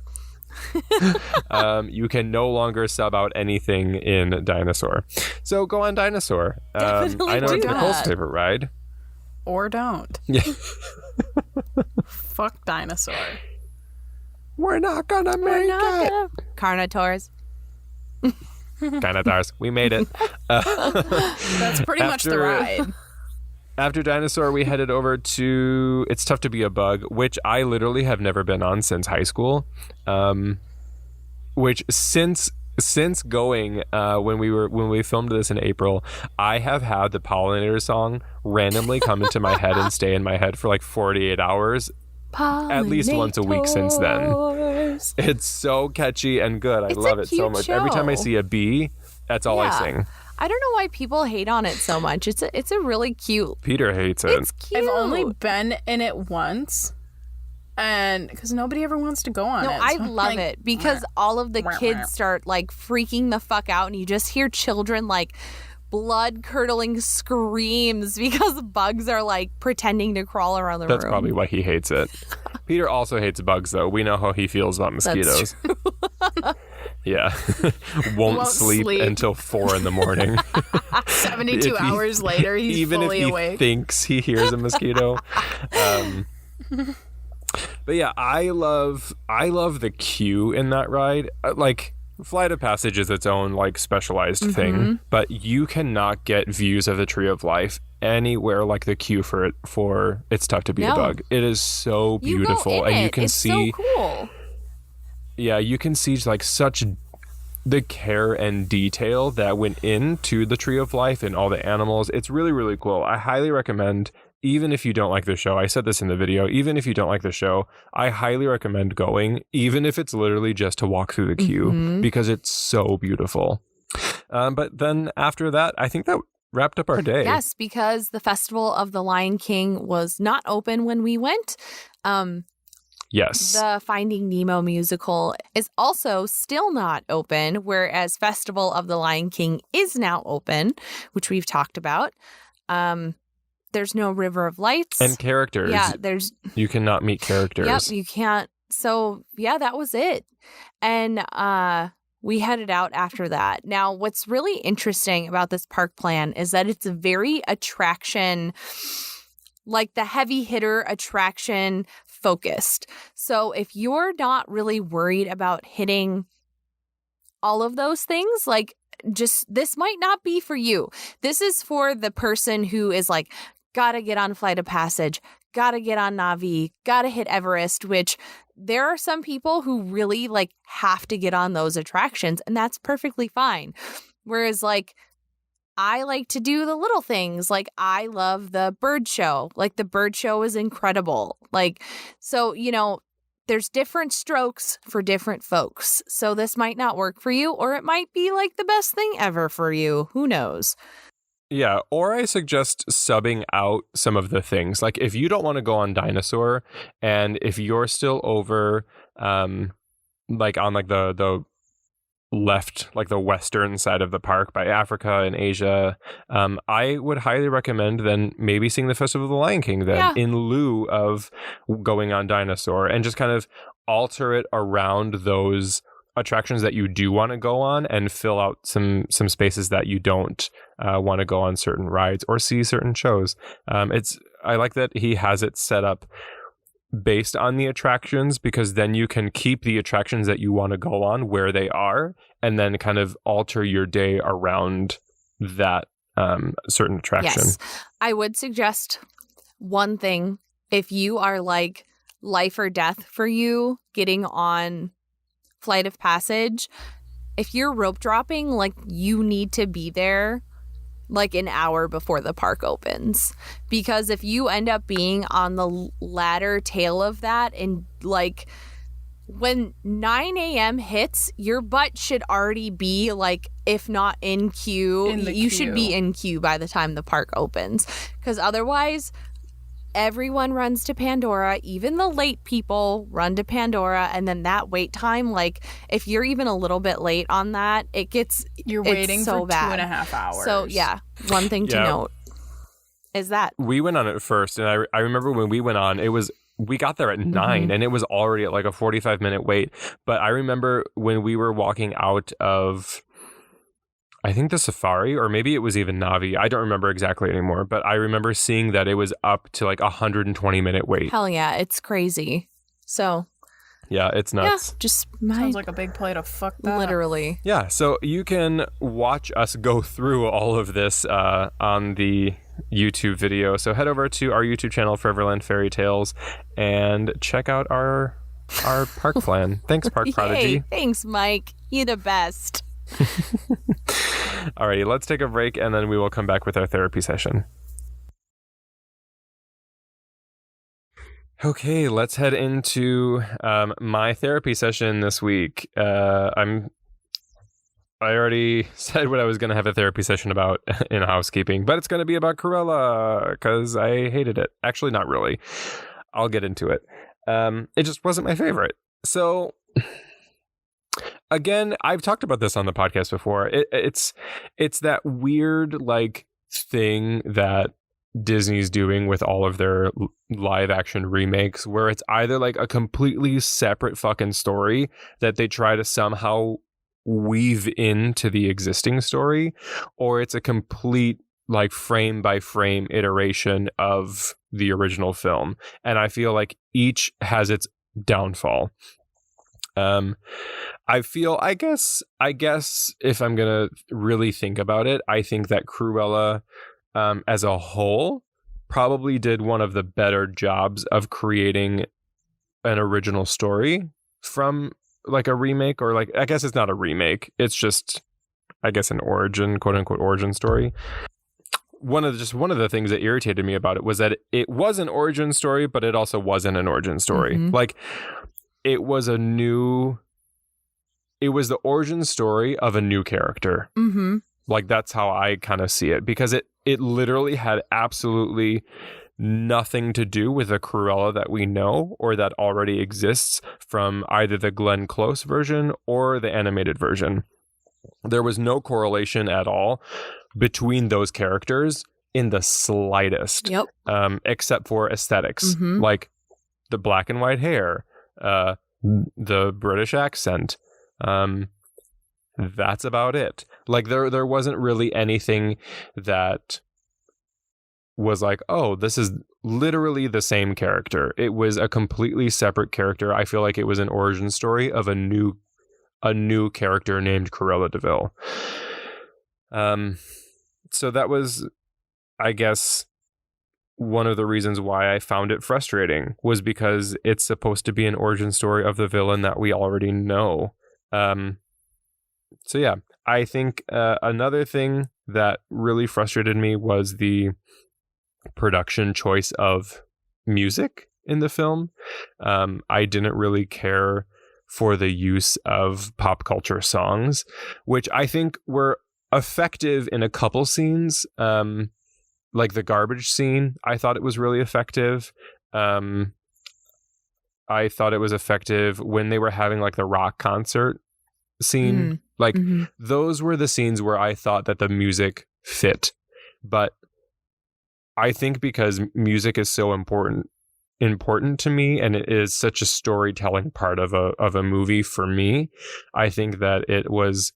You can no longer sub out anything in Dinosaur. So go on Dinosaur. Definitely I know it's do Nicole's that. favorite ride. Or don't. Yeah. Fuck Dinosaur. We're not gonna make it. Carnotaurs. Dinosaurs. We made it. That's pretty much the ride. After Dinosaur, we headed over to It's Tough to Be a Bug, which I literally have never been on since high school. Which since going when we filmed this in April, I have had the Pollinator song randomly come into my head and stay in my head for like 48 hours. At least once a week since then. It's so catchy and good. I love it so much. show. Every time I see a bee, that's all I sing. I don't know why people hate on it so much. It's a really cute. Peter hates it. It's cute. I've only been in it once, and because nobody ever wants to go on it. No, so I I'm love like, it because all of the kids start like freaking the fuck out, and you just hear children like blood curdling screams because bugs are like pretending to crawl around the room. That's probably why he hates it. Peter also hates bugs, though. We know how he feels about mosquitoes. Yeah. Won't sleep until 4 a.m. 72 hours later, he's even fully if he awake. thinks he hears a mosquito. But yeah, I love the queue in that ride. Like, Flight of Passage is its own like specialized thing, but you cannot get views of the Tree of Life anywhere like the queue for It's Tough to Be a Bug. It is so beautiful, and you can it's see. So cool. Yeah, you can see like such the care and detail that went into the Tree of Life and all the animals. It's really, really cool. I highly recommend, even if you don't like the show, I said this in the video, even if you don't like the show, I highly recommend going, even if it's literally just to walk through the queue, because it's so beautiful. But then after that, I think that wrapped up our day. Yes, because the Festival of the Lion King was not open when we went. Yes. The Finding Nemo musical is also still not open, whereas Festival of the Lion King is now open, which we've talked about. There's no River of Lights. And characters. Yeah, you cannot meet characters. Yep, you can't. So, yeah, that was it. And we headed out after that. Now, what's really interesting about this park plan is that it's very attraction, like the heavy hitter attraction focused. So if you're not really worried about hitting all of those things, like just this might not be for you. This is for the person who is like, gotta get on Flight of Passage, gotta get on Na'vi, gotta hit Everest, which there are some people who really like have to get on those attractions, and that's perfectly fine. Whereas like I like to do the little things. Like I love the bird show. Like the bird show is incredible. Like, so, you know, there's different strokes for different folks. So this might not work for you, or it might be like the best thing ever for you. Who knows? Yeah, or I suggest subbing out some of the things. Like if you don't want to go on Dinosaur, and if you're still over like on like the left, like the western side of the park by Africa and Asia, I would highly recommend then maybe seeing the Festival of the Lion King then in lieu of going on Dinosaur, and just kind of alter it around those attractions that you do want to go on, and fill out some spaces that you don't want to go on certain rides or see certain shows. I like that he has it set up based on the attractions, because then you can keep the attractions that you want to go on where they are, and then kind of alter your day around that certain attraction. Yes. I would suggest one thing. If you are like life or death for you getting on Flight of Passage, if you're rope dropping, like you need to be there like an hour before the park opens, because if you end up being on the latter tail of that, and like when 9 a.m. hits, your butt should already be like, if not in queue, you should be in queue by the time the park opens, because otherwise everyone runs to Pandora. Even the late people run to Pandora, and then that wait time, like if you're even a little bit late on that, you're waiting so for bad. 2.5 hours. So yeah, one thing to note is that we went on it first, and I remember when we went on, we got there at 9 and it was already at like a 45-minute wait. But I remember when we were walking out of, I think the Safari, or maybe it was even Navi. I don't remember exactly anymore, but I remember seeing that it was up to like 120-minute wait. Hell yeah, it's crazy. So yeah, it's nuts. Yeah, just sounds like a big plate of fuck that. Literally. Yeah, so you can watch us go through all of this on the YouTube video. So head over to our YouTube channel, Foreverland Fairytales, and check out our park plan. Thanks, Park Prodigy. Yay, thanks, Mike. You're the best. Alrighty, let's take a break, and then we will come back with our therapy session. Okay, let's head into my therapy session this week. I already said what I was going to have a therapy session about in housekeeping, but it's going to be about Cruella, because I hated it. Actually, not really. I'll get into it. It just wasn't my favorite. So again, I've talked about this on the podcast before. It's that weird like thing that Disney's doing with all of their live action remakes, where it's either like a completely separate fucking story that they try to somehow weave into the existing story, or it's a complete like frame by frame iteration of the original film. And I feel like each has its downfall. I guess if I'm gonna really think about it, I think that Cruella as a whole probably did one of the better jobs of creating an original story from like a remake, or like, I guess it's not a remake, it's just, I guess, an origin, quote unquote origin story. One of the things that irritated me about it was that it was an origin story, but it also wasn't an origin story. Like it was the origin story of a new character. Like that's how I kind of see it, because it literally had absolutely nothing to do with the Cruella that we know or that already exists from either the Glenn Close version or the animated version. There was no correlation at all between those characters in the slightest. Yep. Except for aesthetics, like the black and white hair, the British accent. That's about it. Like there wasn't really anything that was like, oh, this is literally the same character. It was a completely separate character. I feel like it was an origin story of a new character named Cruella de Vil. So that was, I guess, one of the reasons why I found it frustrating, was because it's supposed to be an origin story of the villain that we already know. So yeah, I think another thing that really frustrated me was the production choice of music in the film. I didn't really care for the use of pop culture songs, which I think were effective in a couple scenes. Like the garbage scene, I thought it was really effective. I thought it was effective when they were having like the rock concert scene. Those were the scenes where I thought that the music fit. But I think because music is so important to me, and it is such a storytelling part of a movie for me, I think that it was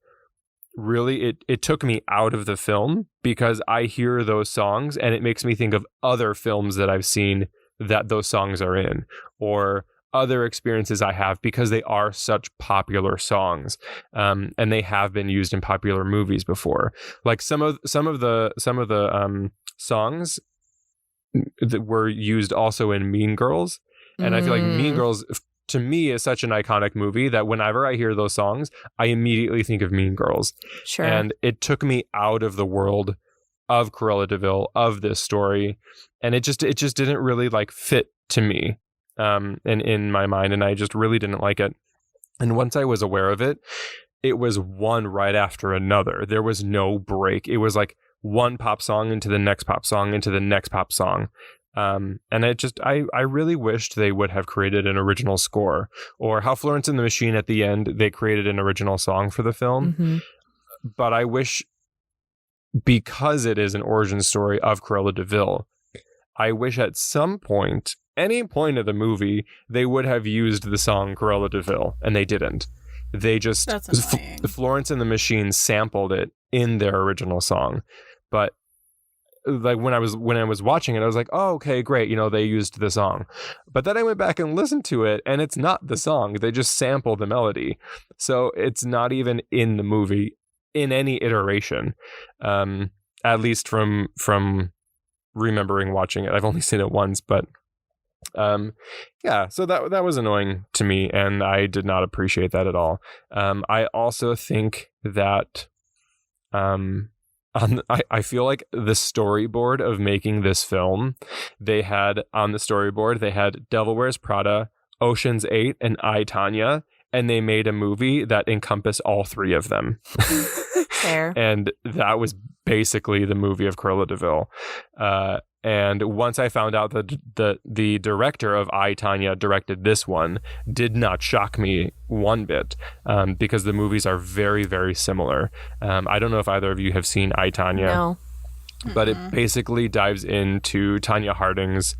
really it took me out of the film, because I hear those songs and it makes me think of other films that I've seen that those songs are in, or other experiences I have, because they are such popular songs, and they have been used in popular movies before. Like some of the songs that were used also in Mean Girls, and I feel like Mean Girls to me is such an iconic movie that whenever I hear those songs, I immediately think of Mean Girls. Sure. And it took me out of the world of Cruella de Vil, of this story, and it just didn't really like fit to me, and in my mind, and I just really didn't like it. And once I was aware of it, it was one right after another. There was no break. It was like one pop song into the next pop song into the next pop song. And I really wished they would have created an original score, or how Florence and the Machine at the end, they created an original song for the film. But I wish, because it is an origin story of Cruella de Vil, I wish at some point, any point of the movie, they would have used the song Cruella de Vil, and they didn't. They just, Florence and the Machine sampled it in their original song. But like when I was watching it, I was like, oh, okay, great. They used the song. But then I went back and listened to it, and it's not the song. They just sampled the melody. So it's not even in the movie in any iteration. At least from remembering watching it. I've only seen it once, but so that was annoying to me, and I did not appreciate that at all. I also think that I feel like the storyboard of making this film, they had Devil Wears Prada, Ocean's 8, and I, Tonya, and they made a movie that encompassed all three of them. Fair. And that was basically the movie of Cruella de Vil. And once I found out that the director of I, Tonya directed this one, did not shock me one bit, because the movies are very, very similar. I don't know if either of you have seen I, Tonya. No. But it basically dives into Tonya Harding's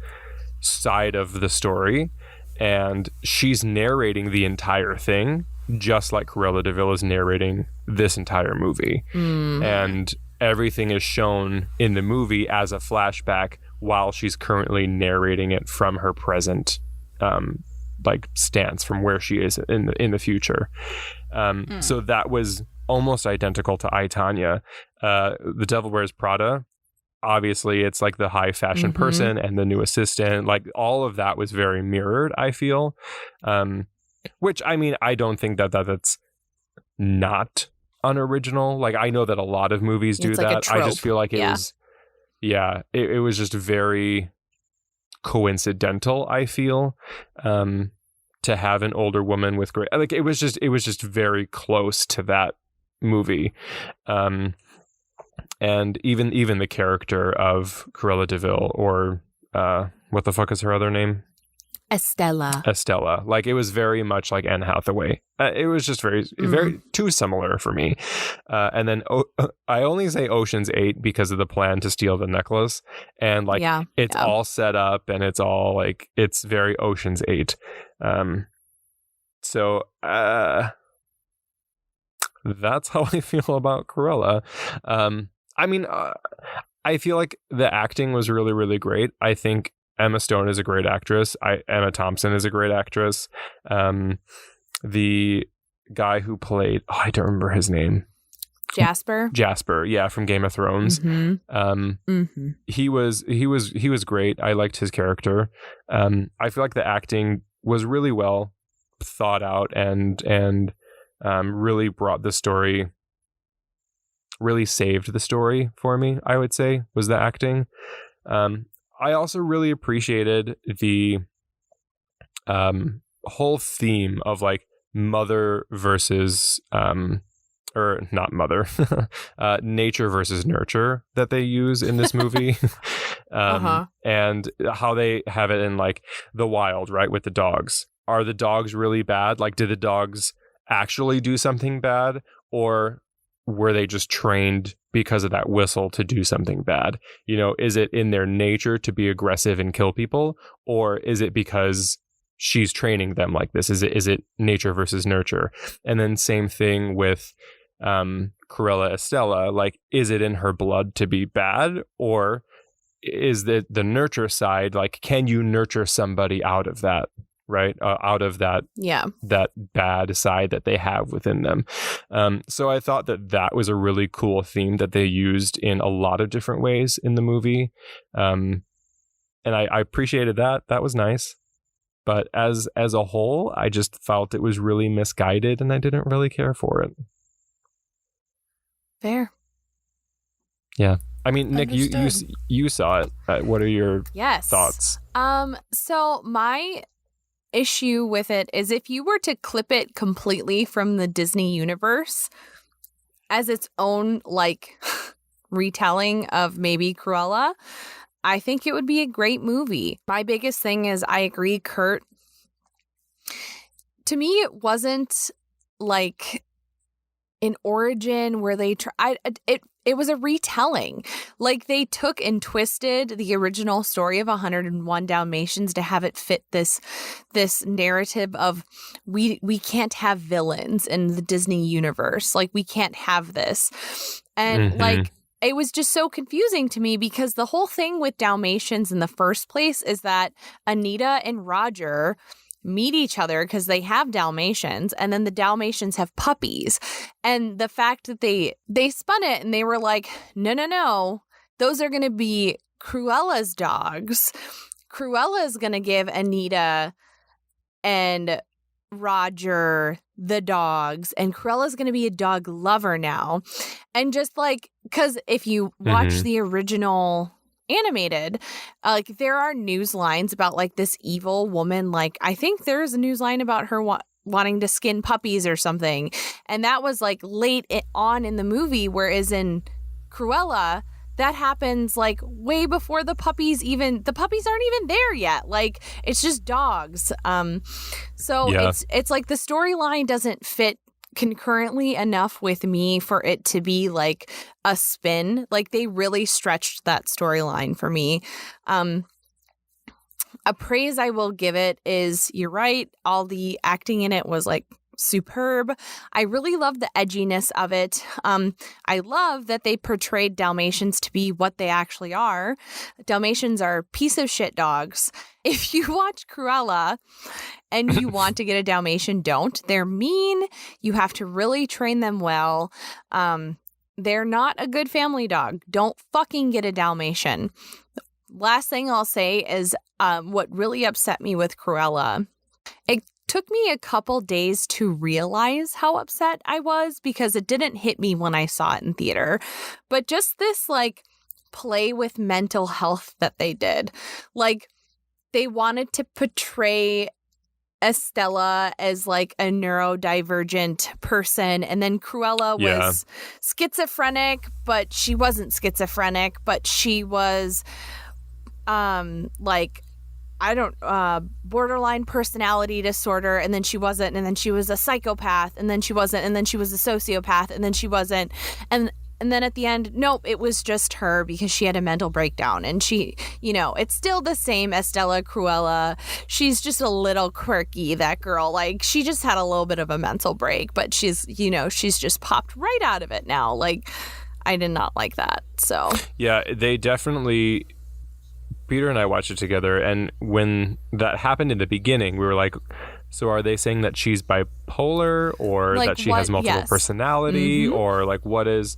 side of the story, and she's narrating the entire thing, just like Cruella de Vil is narrating this entire movie. And everything is shown in the movie as a flashback while she's currently narrating it from her present stance, from where she is in the future. So that was almost identical to I, Tonya. The Devil Wears Prada, obviously it's like the high fashion person and the new assistant, like all of that was very mirrored, I feel. Which, I mean, I don't think that's not unoriginal. Like, I know that a lot of movies do that. I just feel like it was just very coincidental, I feel, to have an older woman with great, like, it was just very close to that movie. And even the character of Cruella de Vil, or what the fuck is her other name? Estella. Like, it was very much like Anne Hathaway. It was just very too similar for me. And then I only say Ocean's 8 because of the plan to steal the necklace. And it's all set up, and it's all like, it's very Ocean's 8. So that's how I feel about Cruella. I mean, I feel like the acting was really, really great. I think Emma Stone is a great actress. Emma Thompson is a great actress. The guy who played, I don't remember his name. Jasper, yeah, from Game of Thrones. He was great. I liked his character. I feel like the acting was really well thought out, and really brought the story, really saved the story for me, I would say, was the acting. I also really appreciated the whole theme of like mother versus or not mother, nature versus nurture that they use in this movie. And how they have it in like the wild, right? With the dogs. Are the dogs really bad? Like, did the dogs actually do something bad? Or were they just trained because of that whistle to do something bad? You know, is it in their nature to be aggressive and kill people? Or is it because she's training them like this? Is it nature versus nurture? And then same thing with Cruella Estella. Like, is it in her blood to be bad? Or is the nurture side, like, can you nurture somebody out of that? Right? Out of that, that bad side that they have within them. So I thought that was a really cool theme that they used in a lot of different ways in the movie. And I appreciated that. That was nice. But as a whole, I just felt it was really misguided and I didn't really care for it. Fair. Yeah. I mean, Nick, you saw it. What are your thoughts? So my issue with it is if you were to clip it completely from the Disney universe as its own like retelling of maybe Cruella, I think it would be a great movie. My biggest thing is I agree, Kurt. To me, it wasn't like an origin where they it was a retelling. Like, they took and twisted the original story of 101 Dalmatians to have it fit this narrative of we can't have villains in the Disney universe. Like, we can't have this. And like, it was just so confusing to me because the whole thing with Dalmatians in the first place is that Anita and Roger meet each other because they have Dalmatians, and then the Dalmatians have puppies. And the fact that they spun it and they were like, no, those are going to be Cruella's dogs. Cruella is going to give Anita and Roger the dogs, and Cruella's going to be a dog lover now. And just like, because if you watch the original animated, like, there are news lines about like this evil woman. Like, I think there's a news line about her wanting to skin puppies or something, and that was like late on in the movie, whereas in Cruella that happens like way before the puppies aren't even there yet. Like, it's just dogs. It's like the storyline doesn't fit concurrently enough with me for it to be like a spin. Like, they really stretched that storyline for me. A praise I will give it is, you're right, all the acting in it was like superb. I really love the edginess of it. I love that they portrayed Dalmatians to be what they actually are. Dalmatians are piece of shit dogs. If you watch Cruella and you want to get a Dalmatian, don't. They're mean. You have to really train them well. They're not a good family dog. Don't fucking get a Dalmatian. Last thing I'll say is what really upset me with Cruella. It took me a couple days to realize how upset I was because it didn't hit me when I saw it in theater. But just this like play with mental health that they did. Like, they wanted to portray Estella as like a neurodivergent person, and then Cruella was schizophrenic, but she wasn't schizophrenic, but she was borderline personality disorder, and then she wasn't, and then she was a psychopath, and then she wasn't, and then she was a sociopath, and then she wasn't, and then at the end, nope, it was just her because she had a mental breakdown. And she, it's still the same Estella Cruella. She's just a little quirky, that girl. Like, she just had a little bit of a mental break, but she's just popped right out of it now. Like, I did not like that. So yeah, they definitely. Peter and I watched it together, and when that happened in the beginning, we were like, so are they saying that she's bipolar, or like, that she has multiple personality, or like, what is,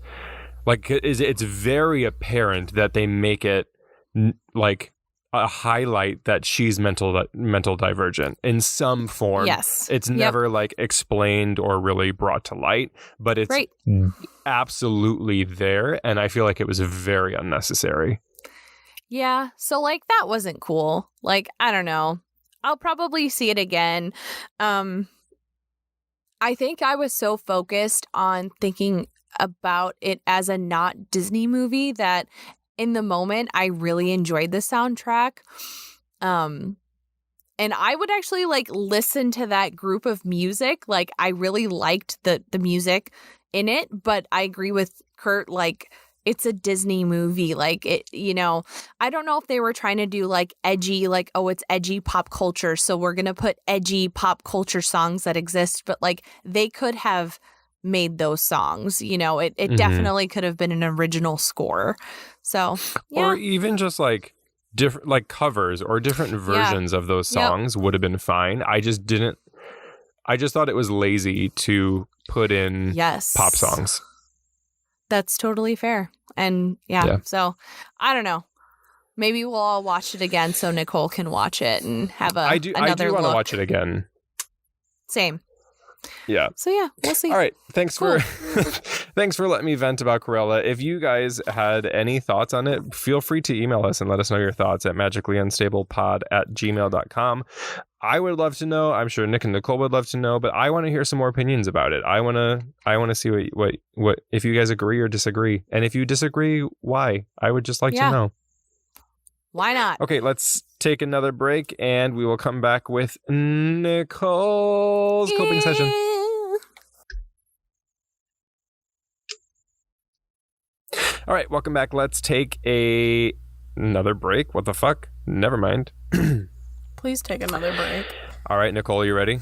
like, it's very apparent that they make it like a highlight that she's mental divergent in some form. Yes. It's never like explained or really brought to light, but it's absolutely there, and I feel like it was very unnecessary. Yeah, so like, that wasn't cool. Like, I don't know. I'll probably see it again. I think I was so focused on thinking about it as a not Disney movie that in the moment I really enjoyed the soundtrack. And I would actually like listen to that group of music. Like I really liked the music in it, but I agree with Kurt, like it's a Disney movie. Like it, you know, I don't know if they were trying to do like edgy, like, oh, it's edgy pop culture, so we're going to put edgy pop culture songs that exist, but like they could have made those songs, you know, it definitely could have been an original score. So, yeah. Or even just like different like covers or different versions of those songs would have been fine. I just thought it was lazy to put in pop songs. That's totally fair. And so I don't know. Maybe we'll all watch it again so Nicole can watch it and have another look. I do want to watch it again. Same. Yeah. So yeah, we'll see. All right. Thanks for letting me vent about Cruella. If you guys had any thoughts on it, feel free to email us and let us know your thoughts at magicallyunstablepod@gmail.com. I would love to know. I'm sure Nick and Nicole would love to know, but I want to hear some more opinions about it. I want to see what if you guys agree or disagree. And if you disagree, why? I would just like to know. Why not? Okay, let's take another break and we will come back with Nicole's coping session. All right, welcome back. Let's take another break. What the fuck? Never mind. Please take another break. All right, Nicole, you ready?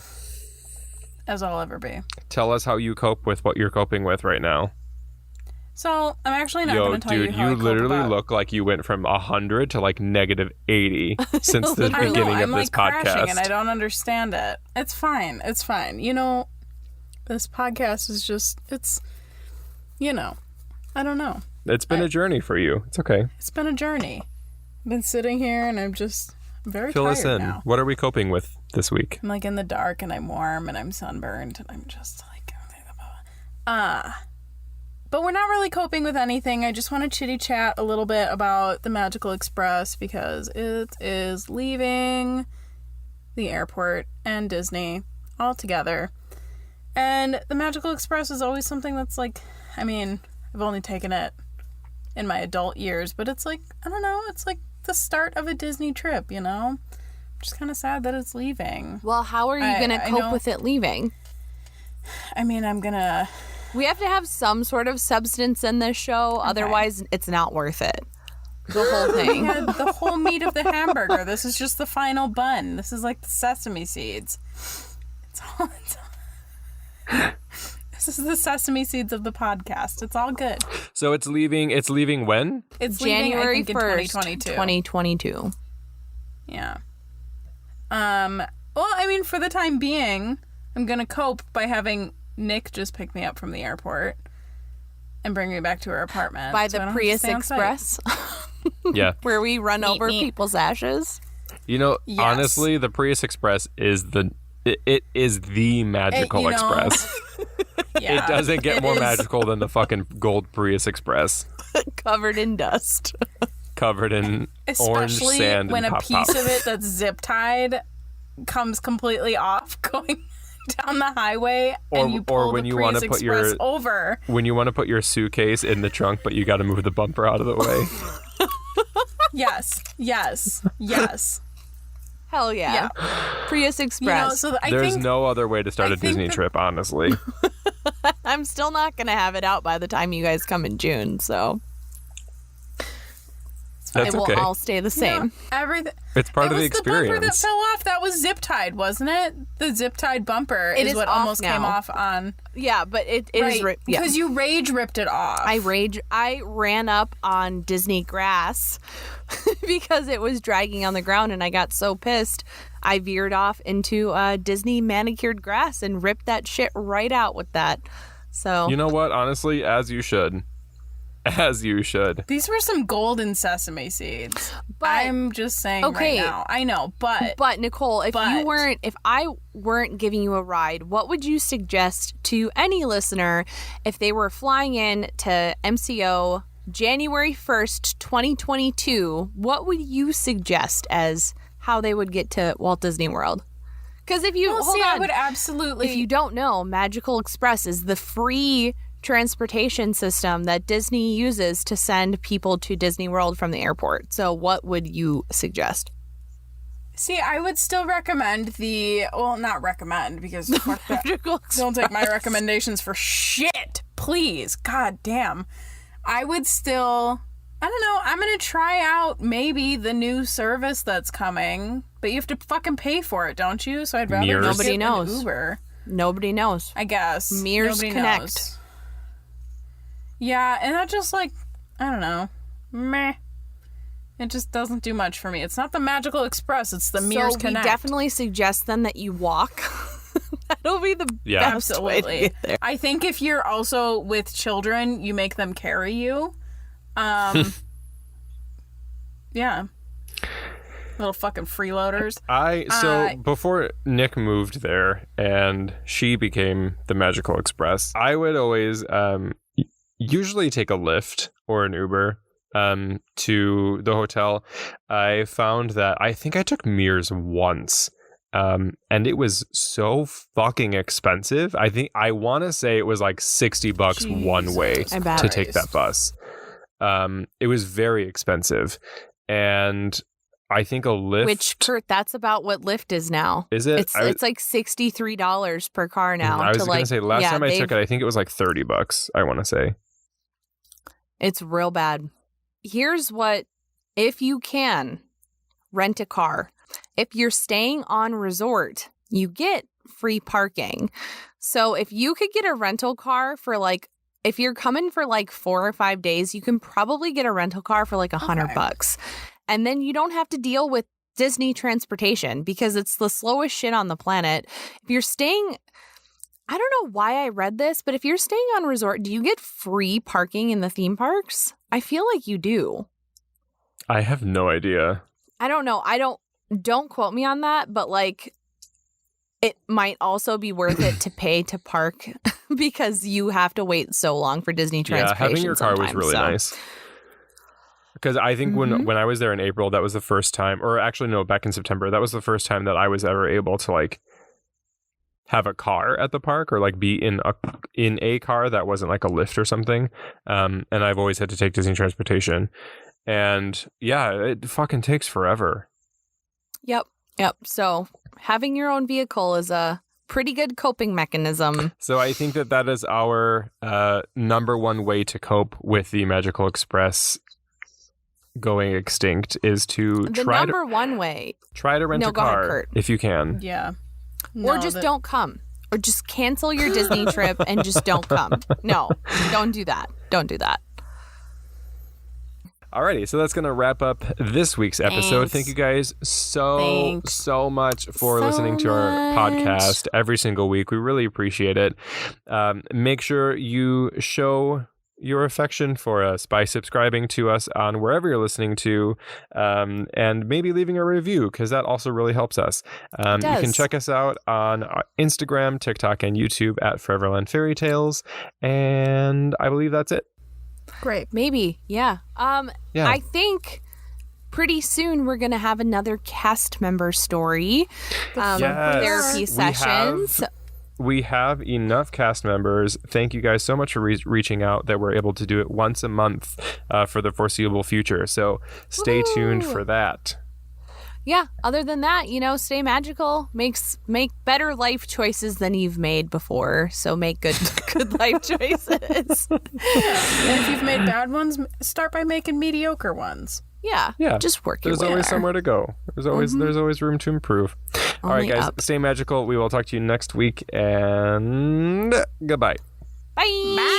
As I'll ever be. Tell us how you cope with what you're coping with right now. So, I'm actually not going to tell you how I cope literally about... look like you went from 100 to like -80 since the beginning of this podcast. Crashing and I don't understand it. It's fine. It's fine. You know, this podcast is just, it's, you know, I don't know. It's been a journey for you. It's okay. It's been a journey. I've been sitting here and I'm just very Fill tired us in. now. What are we coping with this week? I'm like in the dark and I'm warm and I'm sunburned and I'm just like, but we're not really coping with anything. I just want to chitty chat a little bit about the Magical Express because it is leaving the airport and Disney all together. And the Magical Express is always something that's like, I mean, I've only taken it in my adult years, but it's like, I don't know, it's like the start of a Disney trip, you know? I'm just kind of sad that it's leaving. Well, how are you going to cope with it leaving? I mean, We have to have some sort of substance in this show, otherwise it's not worth it. The whole thing. We had the whole meat of the hamburger. This is just the final bun. This is like the sesame seeds. This is the sesame seeds of the podcast. It's all good. So it's leaving when? It's January leaving, 1st, 2022. Yeah. Well, I mean, for the time being, I'm going to cope by having Nick just pick me up from the airport and bring me back to her apartment. By the Prius Express? Yeah. Where we run over people's ashes? You know, honestly, the Prius Express is it is the magical express. Yeah, it doesn't get more magical than the fucking gold Prius Express. Covered in dust. Covered in orange sand. Especially when and a piece of it that's zip-tied comes completely off going down the highway and you pull the Prius Express over. When you want to put your suitcase in the trunk, but you got to move the bumper out of the way. Yes. Hell yeah. Prius Express. You know, so There's no other way to start a Disney trip, honestly. I'm still not going to have it out by the time you guys come in June, so... That's okay. I'll stay the same. Everything. It's part of the experience. The bumper that fell off, that was zip-tied, wasn't it? The zip-tied bumper is what almost came off on... Yeah, but it is... Because you rage ripped it off. I ran up on Disney grass because it was dragging on the ground and I got so pissed. I veered off into Disney manicured grass and ripped that shit right out with that. So... You know what? Honestly, as you should. As you should. These were some golden sesame seeds. But I'm just saying right now. I know, but Nicole, if I weren't giving you a ride, what would you suggest to any listener if they were flying in to MCO January 1st, 2022? What would you suggest as how they would get to Walt Disney World. Because if you I would absolutely. If you don't know, Magical Express is the free transportation system that Disney uses to send people to Disney World from the airport. So what would you suggest? See, I would still recommend not recommend because fuck that. Magical Express. Don't take my recommendations for shit, please. God damn. I would still, I don't know, I'm going to try out maybe the new service that's coming, but you have to fucking pay for it, don't you? So I'd rather Mears. just Nobody get an knows. Uber. Nobody knows. I guess. Mears Nobody Connect. knows. Yeah, and that just I don't know. Meh. It just doesn't do much for me. It's not the Magical Express, it's the Mears Connect. We definitely suggest then that you walk. That'll be the best way to Absolutely. get there. I think if you're also with children, you make them carry you. Yeah. Little fucking freeloaders. Before Nick moved there and she became the Magical Express, I would always usually take a Lyft or an Uber to the hotel. I found that I think I took Mears once. And it was so fucking expensive. I want to say it was like $60 one way to take that bus. It was very expensive. And I think a Lyft... Which, Kurt, that's about what Lyft is now. Is it? It's like $63 per car now. I was going to say, last time I took it, I think it was like $30, I want to say. It's real bad. Here's what, if you can, rent a car. If you're staying on resort, you get free parking. So if you could get a rental car for if you're coming for 4 or 5 days, you can probably get a rental car for $100. And then you don't have to deal with Disney transportation because it's the slowest shit on the planet. If you're staying, I don't know why I read this, but if you're staying on resort, do you get free parking in the theme parks? I feel like you do. I have no idea. I don't know. Don't quote me on that, but it might also be worth it to pay to park because you have to wait so long for Disney transportation. Yeah, having your car was really nice. Because I think when I was there in April, that was the first time, or actually no, back in September, that was the first time that I was ever able to have a car at the park or be in a car that wasn't like a Lyft or something. And I've always had to take Disney transportation. And yeah, it fucking takes forever. Yep. So having your own vehicle is a pretty good coping mechanism. So I think that is our number one way to cope with the Magical Express going extinct is to try to rent a car Kurt. if you can. Yeah. Or just don't come. Or just cancel your Disney trip and just don't come. No, don't do that. Don't do that. Alrighty, so that's going to wrap up this week's episode. Thanks. Thank you guys so much for listening to our podcast every single week. We really appreciate it. Make sure you show your affection for us by subscribing to us on wherever you're listening to, and maybe leaving a review because that also really helps us. You can check us out on Instagram, TikTok, and YouTube at Foreverland Fairytales, and I believe that's it. Great. Maybe. Yeah. I think pretty soon we're going to have another cast member story. Therapy sessions. We have enough cast members. Thank you guys so much for reaching out that we're able to do it once a month for the foreseeable future. So stay tuned for that. Yeah. Other than that, stay magical. Make better life choices than you've made before. So make good life choices. And if you've made bad ones, start by making mediocre ones. Yeah. Just work your way. There's always somewhere to go. There's always room to improve. All right, guys. Stay magical. We will talk to you next week. And goodbye. Bye.